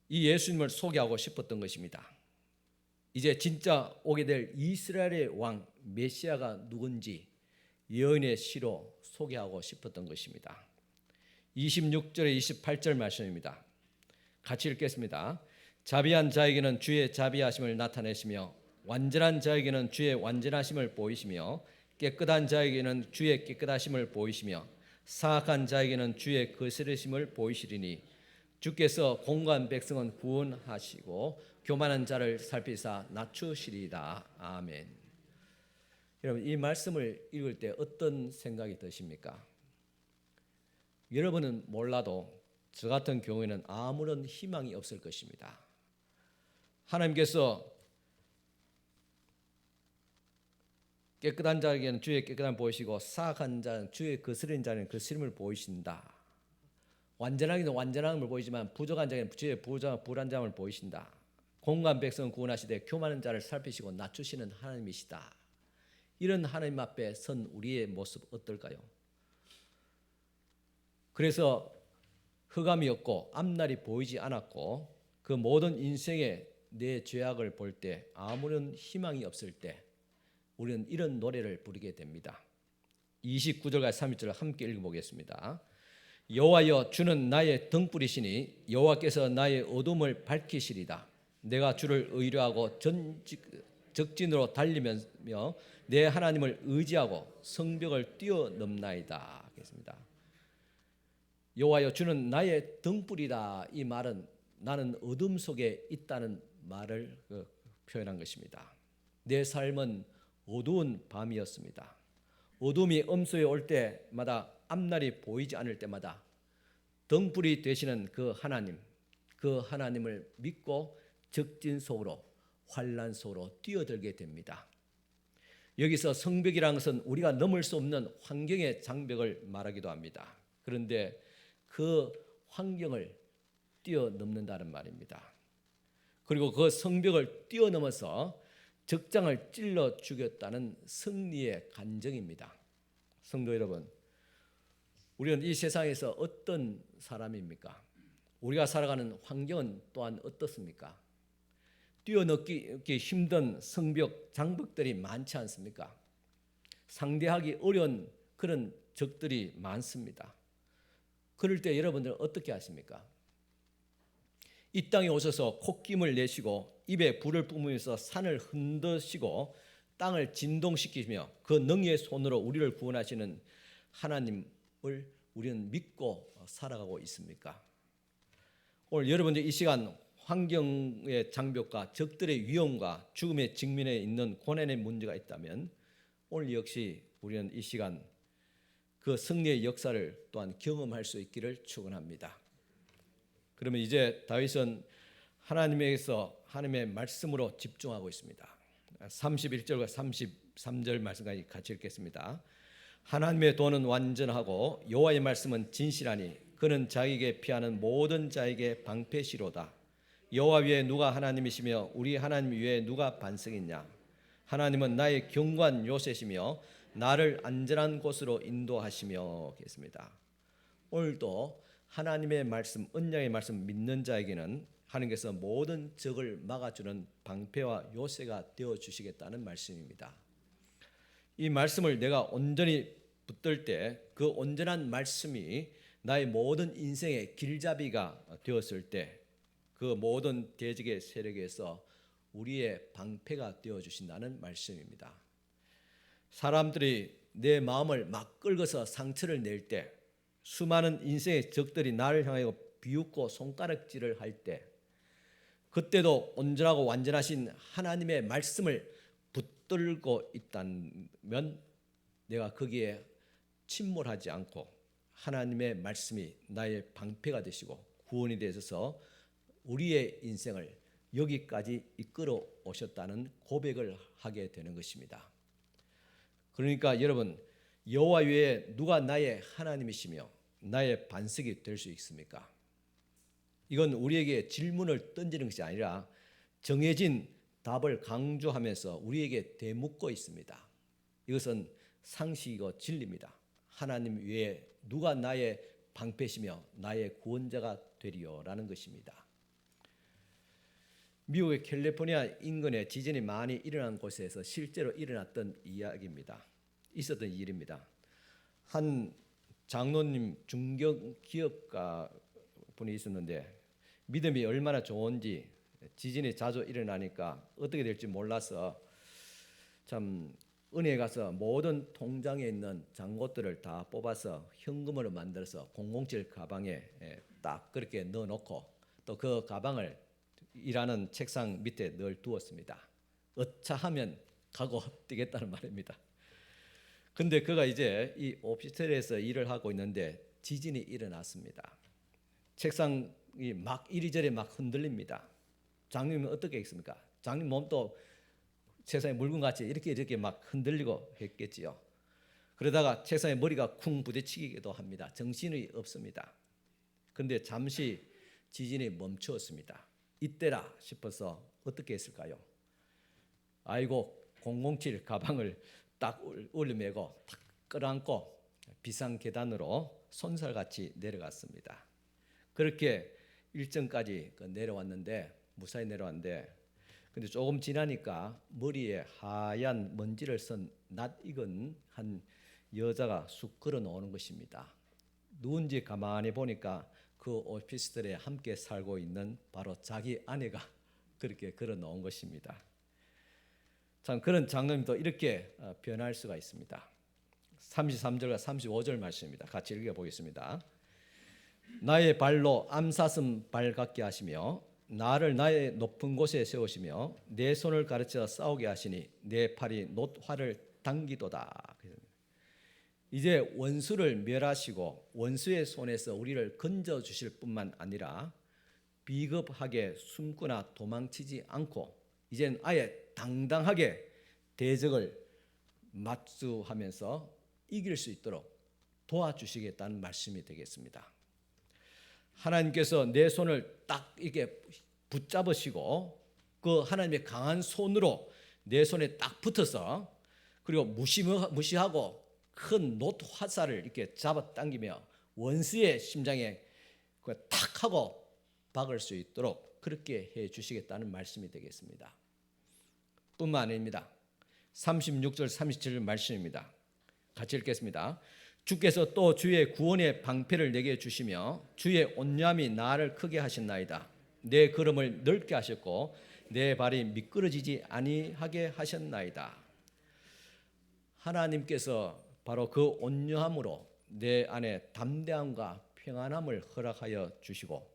[SPEAKER 1] 이 예수님을 소개하고 싶었던 것입니다. 이제 진짜 오게 될 이스라엘의 왕 메시아가 누군지 예언의 시로 소개하고 싶었던 것입니다. 26절에 28절 말씀입니다. 같이 읽겠습니다. 자비한 자에게는 주의 자비하심을 나타내시며 완전한 자에게는 주의 완전하심을 보이시며 깨끗한 자에게는 주의 깨끗하심을 보이시며 사악한 자에게는 주의 거스르심을 보이시리니 주께서 공고한 백성은 구원하시고 교만한 자를 살피사 낮추시리이다. 아멘. 여러분, 이 말씀을 읽을 때 어떤 생각이 드십니까? 여러분은 몰라도 저 같은 경우에는 아무런 희망이 없을 것입니다. 하나님께서 깨끗한 자에게는 주의 깨끗함을 보이시고 사악한 자는 주의 거스린 자는 거스림을 보이신다. 완전하게는 완전함을 보이지만 부족한 자에게는 주의 불완전함을 보이신다. 공고한 백성은 구원하시되 교만한 자를 살피시고 낮추시는 하나님이시다. 이런 하나님 앞에 선 우리의 모습 어떨까요? 그래서 흑암이 없고 앞날이 보이지 않았고 그 모든 인생의 내 죄악을 볼 때 아무런 희망이 없을 때 우리는 이런 노래를 부르게 됩니다. 29절과 30절을 함께 읽어보겠습니다. 여호와여 주는 나의 등불이시니 여호와께서 나의 어둠을 밝히시리다. 내가 주를 의뢰하고 적진으로 달리며 내 하나님을 의지하고 성벽을 뛰어넘나이다. 그랬습니다. 여호와여 주는 나의 등불이다. 이 말은 나는 어둠 속에 있다는 말을 표현한 것입니다. 내 삶은 어두운 밤이었습니다. 어둠이 엄수에 올 때마다 앞날이 보이지 않을 때마다 등불이 되시는 그 하나님을 믿고 적진 속으로 환난 속으로 뛰어들게 됩니다. 여기서 성벽이라는 것은 우리가 넘을 수 없는 환경의 장벽을 말하기도 합니다. 그런데 그 환경을 뛰어넘는다는 말입니다. 그리고 그 성벽을 뛰어넘어서 적장을 찔러 죽였다는 승리의 간증입니다. 성도 여러분, 우리는 이 세상에서 어떤 사람입니까? 우리가 살아가는 환경은 또한 어떻습니까? 뛰어넘기 힘든 성벽, 장벽들이 많지 않습니까? 상대하기 어려운 그런 적들이 많습니다. 그럴 때 여러분들은 어떻게 하십니까? 이 땅에 오셔서 콧김을 내쉬고 입에 불을 뿜으면서 산을 흔드시고 땅을 진동시키며 그 능히의 손으로 우리를 구원하시는 하나님을 우리는 믿고 살아가고 있습니까? 오늘 여러분들 이 시간 환경의 장벽과 적들의 위험과 죽음에 직면해 있는 고난의 문제가 있다면 오늘 역시 우리는 이 시간 그 승리의 역사를 또한 경험할 수 있기를 축원합니다. 그러면 이제 다윗은 하나님에게서 하나님의 말씀으로 집중하고 있습니다. 31절과 33절 말씀까지 같이 읽겠습니다. 하나님의 도는 완전하고 여호와의 말씀은 진실하니 그는 자기에게 피하는 모든 자에게 방패시로다. 여호와 위에 누가 하나님이시며 우리 하나님 위에 누가 반석이냐. 하나님은 나의 경관 요새시며 나를 안전한 곳으로 인도하시며 계십니다. 오늘도 하나님의 말씀, 언약의 말씀 믿는 자에게는 하나님께서 모든 적을 막아주는 방패와 요새가 되어주시겠다는 말씀입니다. 이 말씀을 내가 온전히 붙들 때 그 온전한 말씀이 나의 모든 인생의 길잡이가 되었을 때 그 모든 대적의 세력에서 우리의 방패가 되어주신다는 말씀입니다. 사람들이 내 마음을 막 끌고서 상처를 낼 때, 수많은 인생의 적들이 나를 향하여 비웃고 손가락질을 할 때, 그때도 온전하고 완전하신 하나님의 말씀을 붙들고 있다면 내가 거기에 침몰하지 않고 하나님의 말씀이 나의 방패가 되시고 구원이 되셔서 우리의 인생을 여기까지 이끌어 오셨다는 고백을 하게 되는 것입니다. 그러니까 여러분, 여호와 외에 누가 나의 하나님이시며 나의 반석이 될 수 있습니까? 이건 우리에게 질문을 던지는 것이 아니라 정해진 답을 강조하면서 우리에게 되묻고 있습니다. 이것은 상식이고 진리입니다. 하나님 외에 누가 나의 방패시며 나의 구원자가 되리요라는 것입니다. 미국의 캘리포니아 인근에 지진이 많이 일어난 곳에서 실제로 일어났던 이야기입니다. 있었던 일입니다. 한 장로님 중견 기업가 분이 있었는데 믿음이 얼마나 좋은지 지진이 자주 일어나니까 어떻게 될지 몰라서 참 은혜에 가서 모든 통장에 있는 잔고들을 다 뽑아서 현금으로 만들어서 007 가방에 딱 그렇게 넣어놓고 또 그 가방을 일하는 책상 밑에 늘 두었습니다. 어차하면 가고 뛰겠다는 말입니다. 근데 그가 이제 이 오피스텔에서 일을 하고 있는데 지진이 일어났습니다. 책상이 막 이리저리 막 흔들립니다. 장님은 어떻게 했습니까? 장님 몸도 책상에 물건같이 이렇게 막 흔들리고 했겠지요. 그러다가 책상에 머리가 쿵 부딪히기도 합니다. 정신이 없습니다. 그런데 잠시 지진이 멈추었습니다. 이때라 싶어서 어떻게 했을까요? 아이고 007 가방을 딱 올려매고 탁 끌어안고 비상 계단으로 손살같이 내려갔습니다. 그렇게 일정까지 내려왔는데 무사히 내려왔는데 근데 조금 지나니까 머리에 하얀 먼지를 쓴 낯익은 한 여자가 쑥 걸어 놓는 것입니다. 누군지 가만히 보니까 그 오피스텔에 함께 살고 있는 바로 자기 아내가 그렇게 걸어 놓은 것입니다. 참 그런 장면도 이렇게 변할 수가 있습니다. 33절과 35절 말씀입니다. 같이 읽어보겠습니다. 나의 발로 암사슴 발 같게 하시며 나를 나의 높은 곳에 세우시며 내 손을 가르쳐 싸우게 하시니 내 팔이 놋화를 당기도다. 이제 원수를 멸하시고 원수의 손에서 우리를 건져 주실 뿐만 아니라 비겁하게 숨거나 도망치지 않고 이젠 아예 당당하게 대적을 맞수하면서 이길 수 있도록 도와주시겠다는 말씀이 되겠습니다. 하나님께서 내 손을 딱 이렇게 붙잡으시고 그 하나님의 강한 손으로 내 손에 딱 붙어서 그리고 무시하고 큰 놋 화살을 이렇게 잡아당기며 원수의 심장에 탁 하고 박을 수 있도록 그렇게 해 주시겠다는 말씀이 되겠습니다. 뿐만 아닙니다. 36절 37절 말씀입니다. 같이 읽겠습니다. 주께서 또 주의 구원의 방패를 내게 주시며 주의 온유함이 나를 크게 하셨나이다. 내 걸음을 넓게 하셨고 내 발이 미끄러지지 아니하게 하셨나이다. 하나님께서 바로 그 온유함으로 내 안에 담대함과 평안함을 허락하여 주시고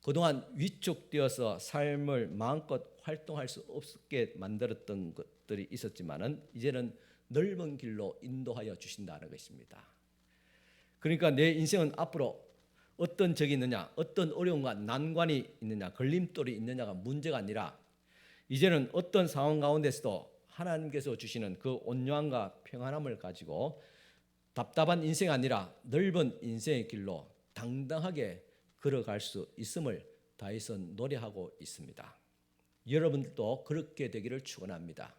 [SPEAKER 1] 그동안 위축되어서 삶을 마음껏 활동할 수 없게 만들었던 것들이 있었지만은 이제는 넓은 길로 인도하여 주신다는 것입니다. 그러니까 내 인생은 앞으로 어떤 적이 있느냐, 어떤 어려움과 난관이 있느냐, 걸림돌이 있느냐가 문제가 아니라 이제는 어떤 상황 가운데서도 하나님께서 주시는 그 온유함과 평안함을 가지고 답답한 인생이 아니라 넓은 인생의 길로 당당하게 걸어갈 수 있음을 다윗은 노래하고 있습니다. 여러분들도 그렇게 되기를 축원합니다.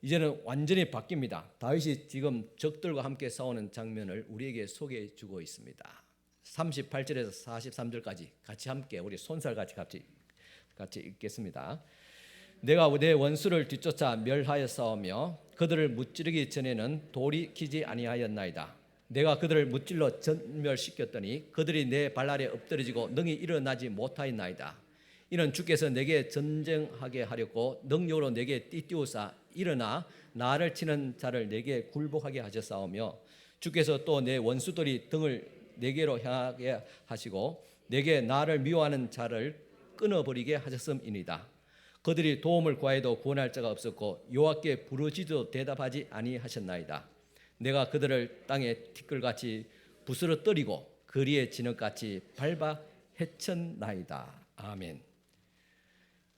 [SPEAKER 1] 이제는 완전히 바뀝니다. 다윗이 지금 적들과 함께 싸우는 장면을 우리에게 소개해 주고 있습니다. 38절에서 43절까지 같이 함께 우리 손살같이 같이 읽겠습니다. 내가 내 원수를 뒤쫓아 멸하여 싸우며 그들을 무찌르기 전에는 돌이 키지 아니하였나이다. 내가 그들을 무찔러 전멸시켰더니 그들이 내 발 아래 엎드러지고 능히 일어나지 못하였나이다. 이는 주께서 내게 전쟁하게 하렸고 능력으로 내게 띠띠우사 일어나 나를 치는 자를 내게 굴복하게 하셨사오며 주께서 또 내 원수들이 등을 내게로 향하게 하시고 내게 나를 미워하는 자를 끊어버리게 하셨음이니이다. 그들이 도움을 구하여도 구원할 자가 없었고 여호와께 부르짖어도 대답하지 아니하셨나이다. 내가 그들을 땅에 티끌같이 부스러뜨리고 거리에 진흙같이 밟아 해쳤나이다. 아멘.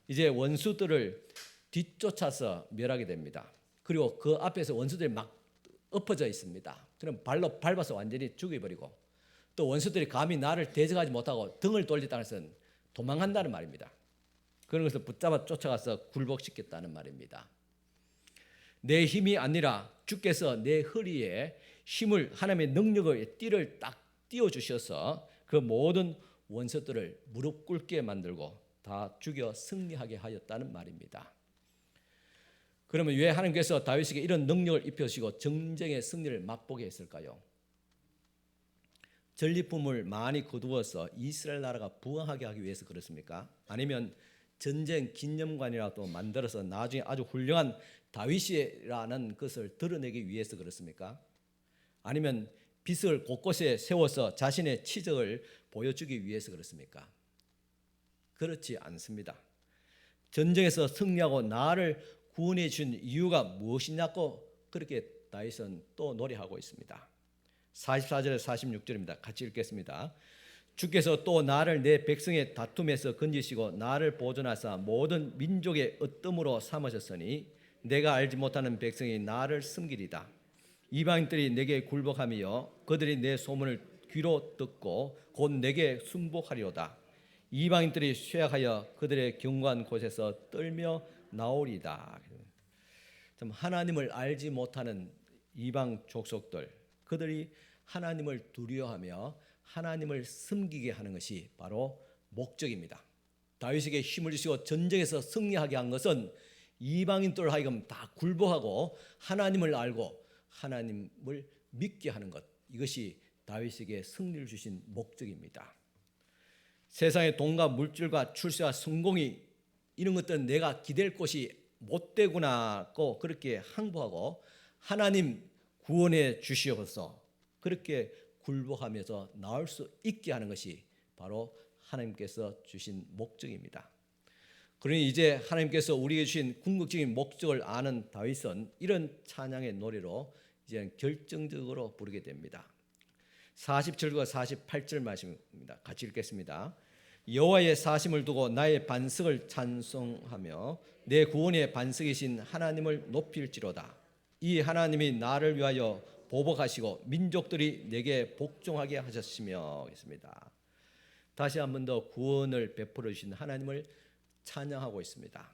[SPEAKER 1] 이제 원수들을 뒤쫓아서 멸하게 됩니다. 그리고 그 앞에서 원수들이 막 엎어져 있습니다. 그럼 발로 밟아서 완전히 죽여버리고 또 원수들이 감히 나를 대적하지 못하고 등을 돌렸다는 것은 도망간다는 말입니다. 그런 것을 붙잡아 쫓아가서 굴복시켰다는 말입니다. 내 힘이 아니라 주께서 내 허리에 힘을 하나님의 능력의 띠를 딱 띄워주셔서 그 모든 원수들을 무릎 꿇게 만들고 다 죽여 승리하게 하였다는 말입니다. 그러면 왜 하나님께서 다윗에게 이런 능력을 입혀주시고 전쟁의 승리를 맛보게 했을까요? 전리품을 많이 거두어서 이스라엘 나라가 부강하게 하기 위해서 그렇습니까? 아니면 전쟁 기념관이라도 만들어서 나중에 아주 훌륭한 다윗이라는 것을 드러내기 위해서 그렇습니까? 아니면 빚을 곳곳에 세워서 자신의 치적을 보여주기 위해서 그렇습니까? 그렇지 않습니다. 전쟁에서 승리하고 나를 구원해 준 이유가 무엇이냐고 그렇게 다윗은 또 노래하고 있습니다. 44절에서 46절입니다. 같이 읽겠습니다. 주께서 또 나를 내 백성의 다툼에서 건지시고 나를 보존하사 모든 민족의 어뜸으로 삼으셨으니 내가 알지 못하는 백성이 나를 섬기리다. 이방인들이 내게 굴복하며 그들이 내 소문을 귀로 듣고 곧 내게 순복하리로다. 이방인들이 쇠약하여 그들의 견고한 곳에서 떨며 나오리다. 하나님을 알지 못하는 이방 족속들, 그들이 하나님을 두려워하며 하나님을 섬기게 하는 것이 바로 목적입니다. 다윗에게 힘을 주시고 전쟁에서 승리하게 한 것은 이방인들 하여금 다 굴복하고 하나님을 알고 하나님을 믿게 하는 것, 이것이 다윗에게 승리를 주신 목적입니다. 세상의 돈과 물질과 출세와 성공이 이런 것들은 내가 기댈 곳이 못 되구나고 그렇게 항복하고 하나님 구원해 주시옵소서 그렇게 굴복하면서 나올 수 있게 하는 것이 바로 하나님께서 주신 목적입니다. 그러니 이제 하나님께서 우리에게 주신 궁극적인 목적을 아는 다윗은 이런 찬양의 노래로 이제 결정적으로 부르게 됩니다. 47절과 48절 말씀입니다. 같이 읽겠습니다. 여호와의 사심을 두고 나의 반석을 찬송하며 내 구원의 반석이신 하나님을 높일지로다. 이 하나님이 나를 위하여 보복하시고 민족들이 내게 복종하게 하셨으며 있습니다. 다시 한 번 더 구원을 베풀어 주신 하나님을 찬양하고 있습니다.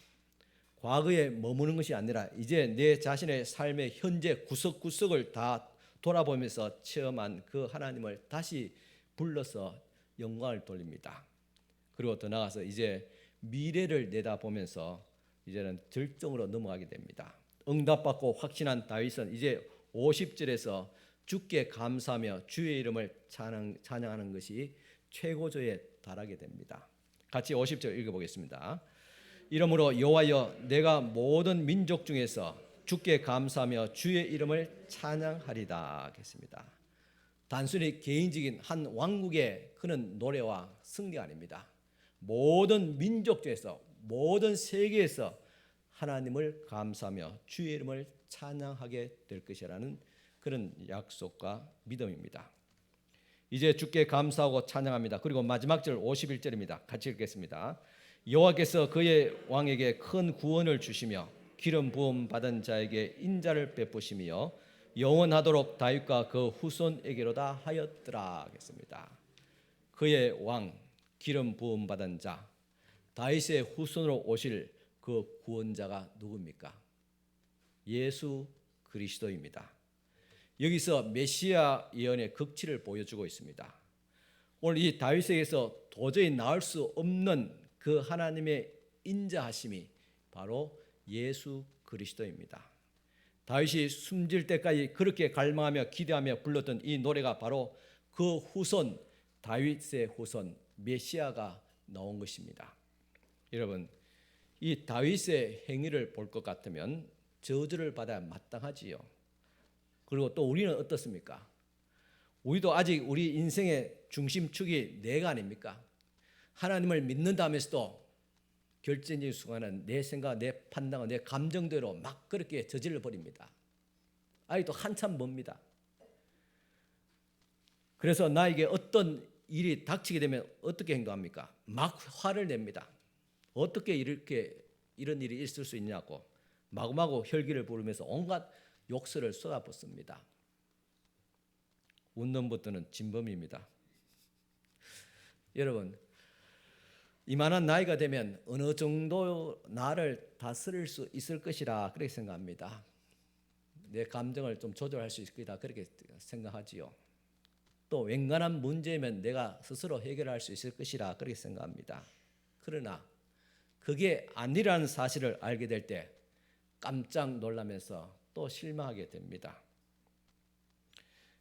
[SPEAKER 1] 과거에 머무는 것이 아니라 이제 내 자신의 삶의 현재 구석구석을 다 돌아보면서 체험한 그 하나님을 다시 불러서 영광을 돌립니다. 그리고 더 나아가서 이제 미래를 내다보면서 이제는 절정으로 넘어가게 됩니다. 응답받고 확신한 다윗은 이제 50절에서 주께 감사하며 주의 이름을 찬양하는 것이 최고조에 달하게 됩니다. 같이 50절 읽어보겠습니다. 이러므로 여호와여 내가 모든 민족 중에서 주께 감사하며 주의 이름을 찬양하리다 하겠습니다. 단순히 개인적인 한 왕국의 그런 노래와 승리가 아닙니다. 모든 민족 중에서 모든 세계에서 하나님을 감사하며 주의 이름을 찬양하게 될 것이라는 그런 약속과 믿음입니다. 이제 주께 감사하고 찬양합니다. 그리고 마지막 절 51절입니다. 같이 읽겠습니다. 여호와께서 그의 왕에게 큰 구원을 주시며 기름 부음 받은 자에게 인자를 베푸시며 영원하도록 다윗과 그 후손에게로다 하였더라 하겠습니다. 그의 왕 기름 부음 받은 자 다윗의 후손으로 오실 그 구원자가 누굽니까? 예수 그리스도입니다. 여기서 메시아 예언의 극치를 보여주고 있습니다. 오늘 이 다윗에게서 도저히 나올 수 없는 그 하나님의 인자하심이 바로 예수 그리스도입니다. 다윗이 숨질 때까지 그렇게 갈망하며 기대하며 불렀던 이 노래가 바로 그 후손 다윗의 후손 메시아가 나온 것입니다. 여러분 이 다윗의 행위를 볼 것 같으면 저주를 받아야 마땅하지요. 그리고 또 우리는 어떻습니까? 우리도 아직 우리 인생의 중심축이 내가 아닙니까? 하나님을 믿는다면서도 결정적인 순간은 내 생각, 내 판단과 내 감정대로 막 그렇게 저질러 버립니다. 아직도 한참 멉니다. 그래서 나에게 어떤 일이 닥치게 되면 어떻게 행동합니까? 막 화를 냅니다. 어떻게 이런 일이 있을 수 있냐고 마구마구 혈기를 부르면서 온갖 욕설을 쏟아붓습니다. 웃는 것들은 진범입니다. 여러분 이만한 나이가 되면 어느 정도 나를 다스릴 수 있을 것이라 그렇게 생각합니다. 내 감정을 좀 조절할 수 있을 거다 그렇게 생각하지요. 또 웬간한 문제면 내가 스스로 해결할 수 있을 것이라 그렇게 생각합니다. 그러나 그게 아니라는 사실을 알게 될 때 깜짝 놀라면서 또 실망하게 됩니다.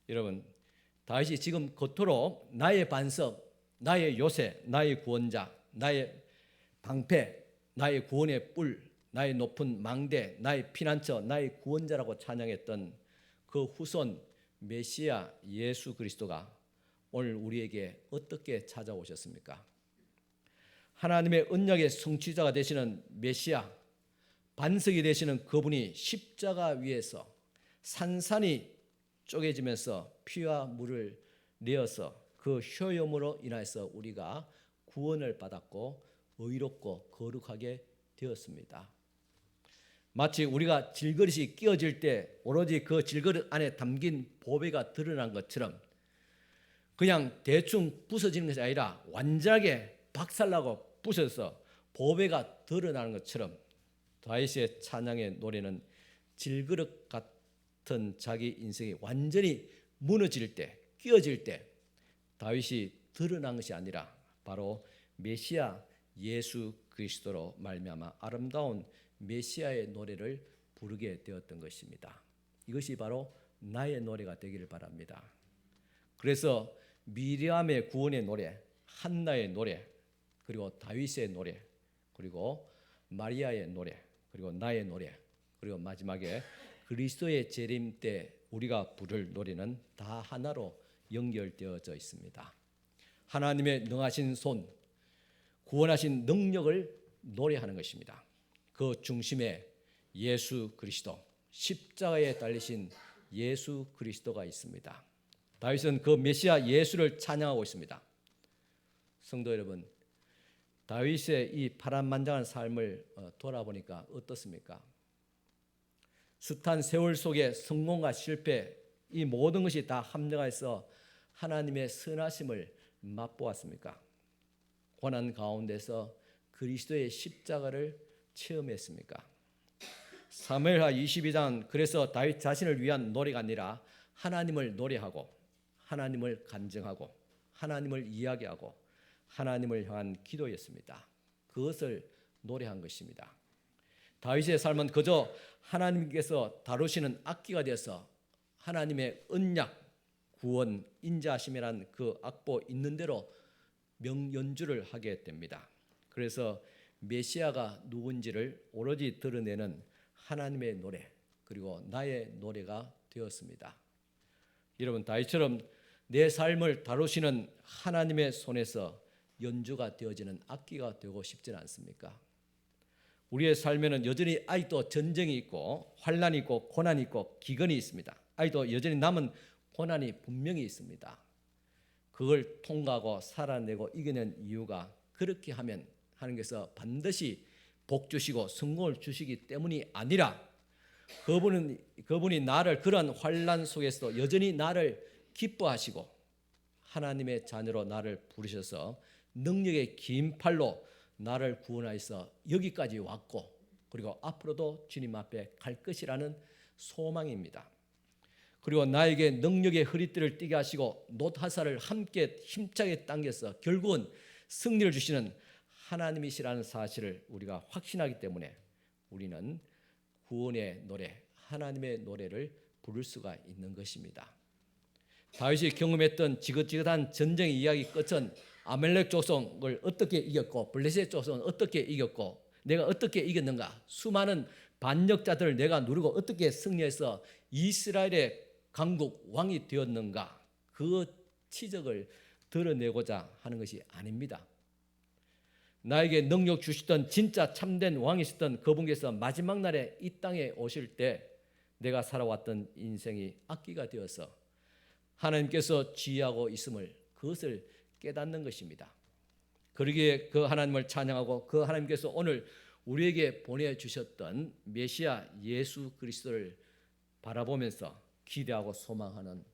[SPEAKER 1] 여러분 다윗이 지금 겉으로 나의 반석, 나의 요새, 나의 구원자, 나의 방패, 나의 구원의 뿔, 나의 높은 망대, 나의 피난처, 나의 구원자라고 찬양했던 그 후손 메시아 예수 그리스도가 오늘 우리에게 어떻게 찾아오셨습니까? 하나님의 언약의 성취자가 되시는 메시아, 반석이 되시는 그분이 십자가 위에서 산산이 쪼개지면서 피와 물을 내어서 그 효염으로 인해서 우리가 구원을 받았고 의롭고 거룩하게 되었습니다. 마치 우리가 질그릇이 끼어질 때 오로지 그 질그릇 안에 담긴 보배가 드러난 것처럼 그냥 대충 부서지는 것이 아니라 완전하게 박살나고 부서져서 보배가 드러나는 것처럼 다윗의 찬양의 노래는 질그릇 같은 자기 인생이 완전히 무너질 때, 끼어질 때 다윗이 드러난 것이 아니라 바로 메시아 예수 그리스도로 말미암아 아름다운 메시아의 노래를 부르게 되었던 것입니다. 이것이 바로 나의 노래가 되기를 바랍니다. 그래서 미리암의 구원의 노래, 한나의 노래, 그리고 다윗의 노래, 그리고 마리아의 노래, 그리고 나의 노래, 그리고 마지막에 그리스도의 재림 때 우리가 부를 노래는 다 하나로 연결되어져 있습니다. 하나님의 능하신 손, 구원하신 능력을 노래하는 것입니다. 그 중심에 예수 그리스도, 십자가에 달리신 예수 그리스도가 있습니다. 다윗은 그 메시아 예수를 찬양하고 있습니다. 성도 여러분, 다윗의 이 파란만장한 삶을 돌아보니까 어떻습니까? 숱한 세월 속에 성공과 실패, 이 모든 것이 다 합력해서 하나님의 선하심을 맛보았습니까? 고난 가운데서 그리스도의 십자가를 체험했습니까? 사무엘하 22장, 그래서 다윗 자신을 위한 노래가 아니라 하나님을 노래하고 하나님을 간증하고 하나님을 이야기하고 하나님을 향한 기도였습니다. 그것을 노래한 것입니다. 다윗의 삶은 그저 하나님께서 다루시는 악기가 되어서 하나님의 언약, 구원, 인자하심이란 그 악보 있는 대로 명연주를 하게 됩니다. 그래서 메시아가 누군지를 오로지 드러내는 하나님의 노래, 그리고 나의 노래가 되었습니다. 여러분, 다윗처럼 내 삶을 다루시는 하나님의 손에서 연주가 되어지는 악기가 되고 싶지는 않습니까? 우리의 삶에는 여전히 아직도 전쟁이 있고 환난이 있고 고난이 있고 기근이 있습니다. 아직도 여전히 남은 고난이 분명히 있습니다. 그걸 통과하고 살아내고 이겨낸 이유가 그렇게 하면 하나님께서 반드시 복 주시고 성공을 주시기 때문이 아니라 그분이 나를 그런 환난 속에서도 여전히 나를 기뻐하시고 하나님의 자녀로 나를 부르셔서 능력의 긴 팔로 나를 구원하여서 여기까지 왔고 그리고 앞으로도 주님 앞에 갈 것이라는 소망입니다. 그리고 나에게 능력의 허리띠를 띠게 하시고 놋하사를 함께 힘차게 당겨서 결국은 승리를 주시는 하나님이시라는 사실을 우리가 확신하기 때문에 우리는 구원의 노래, 하나님의 노래를 부를 수가 있는 것입니다. 다윗이 경험했던 지긋지긋한 전쟁의 이야기 끝은 아멜렉 조성을 어떻게 이겼고 블레셋 조성은 어떻게 이겼고 내가 어떻게 이겼는가, 수많은 반역자들을 내가 누르고 어떻게 승리해서 이스라엘의 강국 왕이 되었는가, 그 치적을 드러내고자 하는 것이 아닙니다. 나에게 능력 주시던 진짜 참된 왕이시던 그분께서 마지막 날에 이 땅에 오실 때 내가 살아왔던 인생이 악기가 되어서 하나님께서 지휘하고 있음을 그것을 깨닫는 것입니다. 그러기에 그 하나님을 찬양하고 그 하나님께서 오늘 우리에게 보내주셨던 메시아 예수 그리스도를 바라보면서 기대하고 소망하는,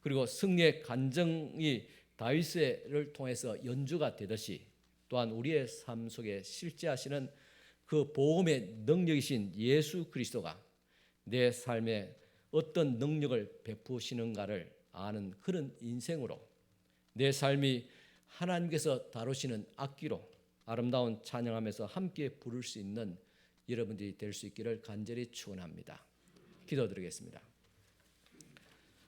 [SPEAKER 1] 그리고 승리의 간증이 다윗을 통해서 연주가 되듯이 또한 우리의 삶 속에 실제하시는 그 복음의 능력이신 예수 그리스도가 내 삶에 어떤 능력을 베푸시는가를 아는 그런 인생으로 내 삶이 하나님께서 다루시는 악기로 아름다운 찬양하면서 함께 부를 수 있는 여러분들이 될 수 있기를 간절히 축원합니다. 기도드리겠습니다.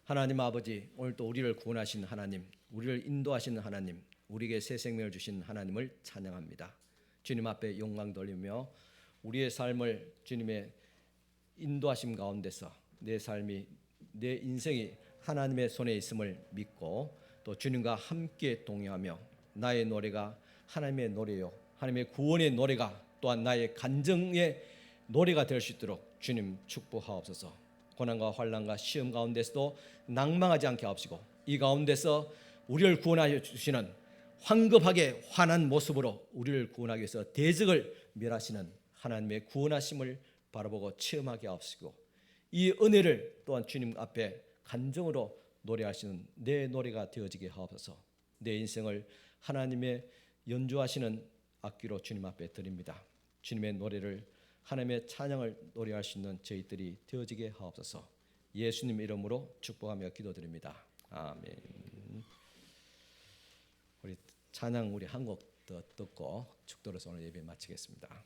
[SPEAKER 1] 하나님 아버지, 오늘 또 우리를 구원하신 하나님, 우리를 인도하시는 하나님, 우리에게 새 생명을 주신 하나님을 찬양합니다. 주님 앞에 영광 돌리며 우리의 삶을 주님의 인도하심 가운데서 내 삶이, 내 인생이 하나님의 손에 있음을 믿고 또 주님과 함께 동행하며 나의 노래가 하나님의 노래요, 하나님의 구원의 노래가 또한 나의 간증의 노래가 될 수 있도록 주님 축복하옵소서. 고난과 환난과 시험 가운데서도 낭망하지 않게 하옵시고 이 가운데서 우리를 구원하여 주시는 황급하게 환한 모습으로 우리를 구원하기 위해서 대적을 멸하시는 하나님의 구원하심을 바라보고 체험하게 하옵시고 이 은혜를 또한 주님 앞에 간증으로 노래하시는 내 노래가 되어지게 하옵소서. 내 인생을 하나님의 연주하시는 악기로 주님 앞에 드립니다. 주님의 노래를, 하나님의 찬양을 노래할 수 있는 저희들이 되어지게 하옵소서. 예수님 이름으로 축복하며 기도드립니다. 아멘. 우리 찬양 우리 한 곡 더 듣고 축도로서 오늘 예배 마치겠습니다.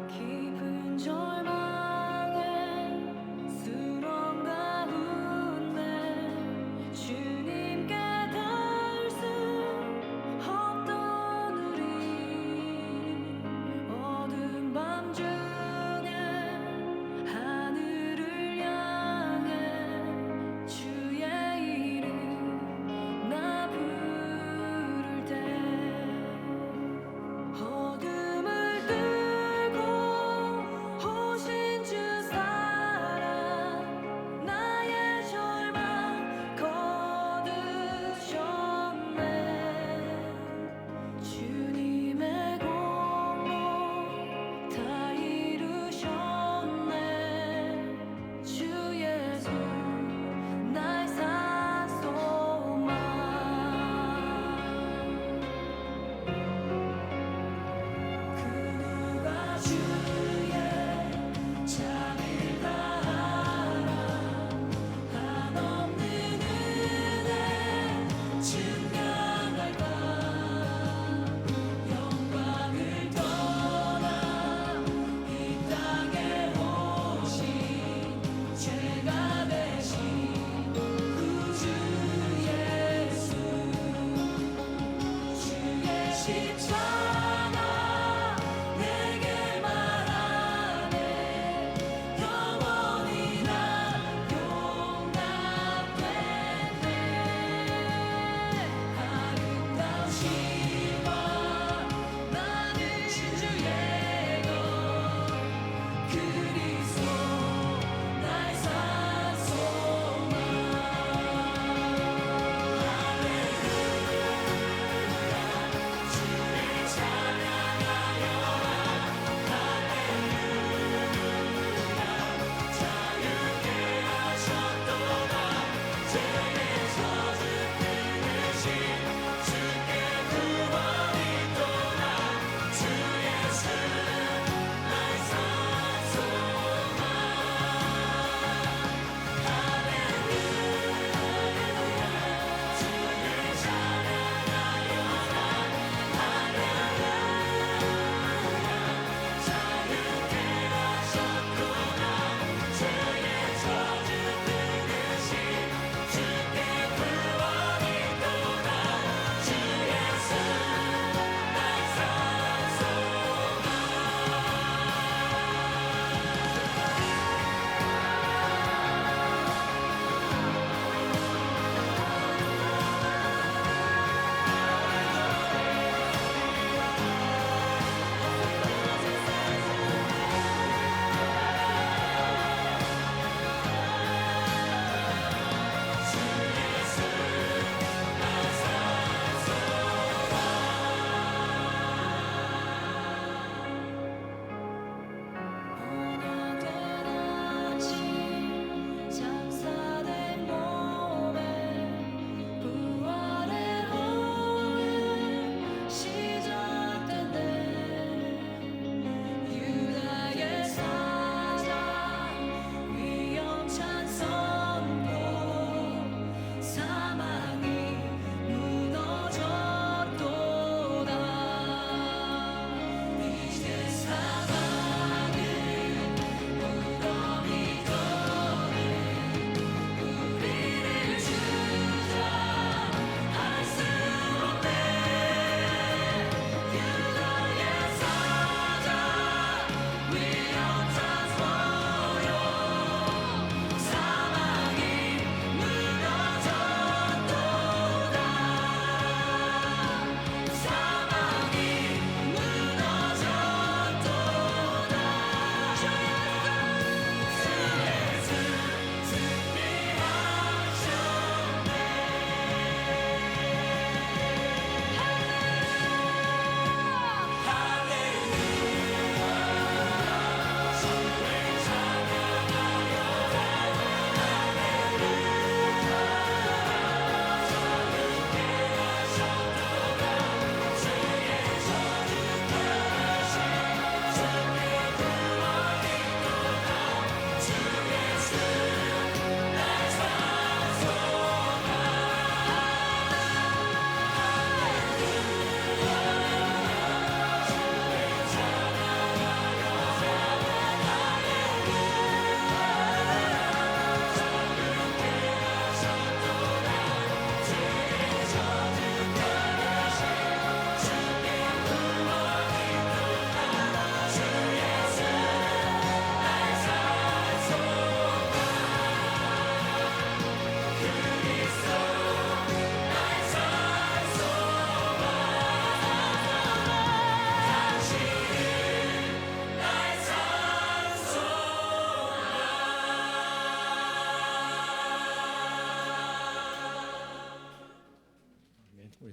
[SPEAKER 3] 깊은 절망에 수렁 가운데 주님께 닿을 수 없던 우리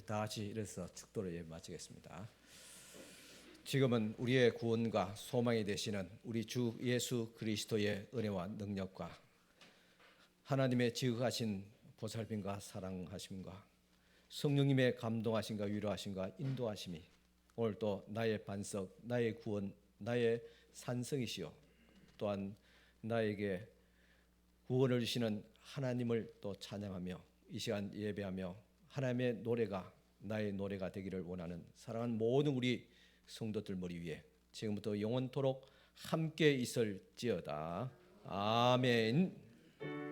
[SPEAKER 1] 우리 다 같이 일어서 축도를 예배 마치겠습니다. 지금은 우리의 구원과 소망이 되시는 우리 주 예수 그리스도의 은혜와 능력과 하나님의 지극하신 보살핌과 사랑하심과 성령님의 감동하심과 위로하심과 인도하심이 오늘 또 나의 반석, 나의 구원, 나의 산성이시요 또한 나에게 구원을 주시는 하나님을 또 찬양하며 이 시간 예배하며 하나님의 노래가 나의 노래가 되기를 원하는 사랑하는 모든 우리 성도들 머리 위에 지금부터 영원토록 함께 있을지어다. 아멘.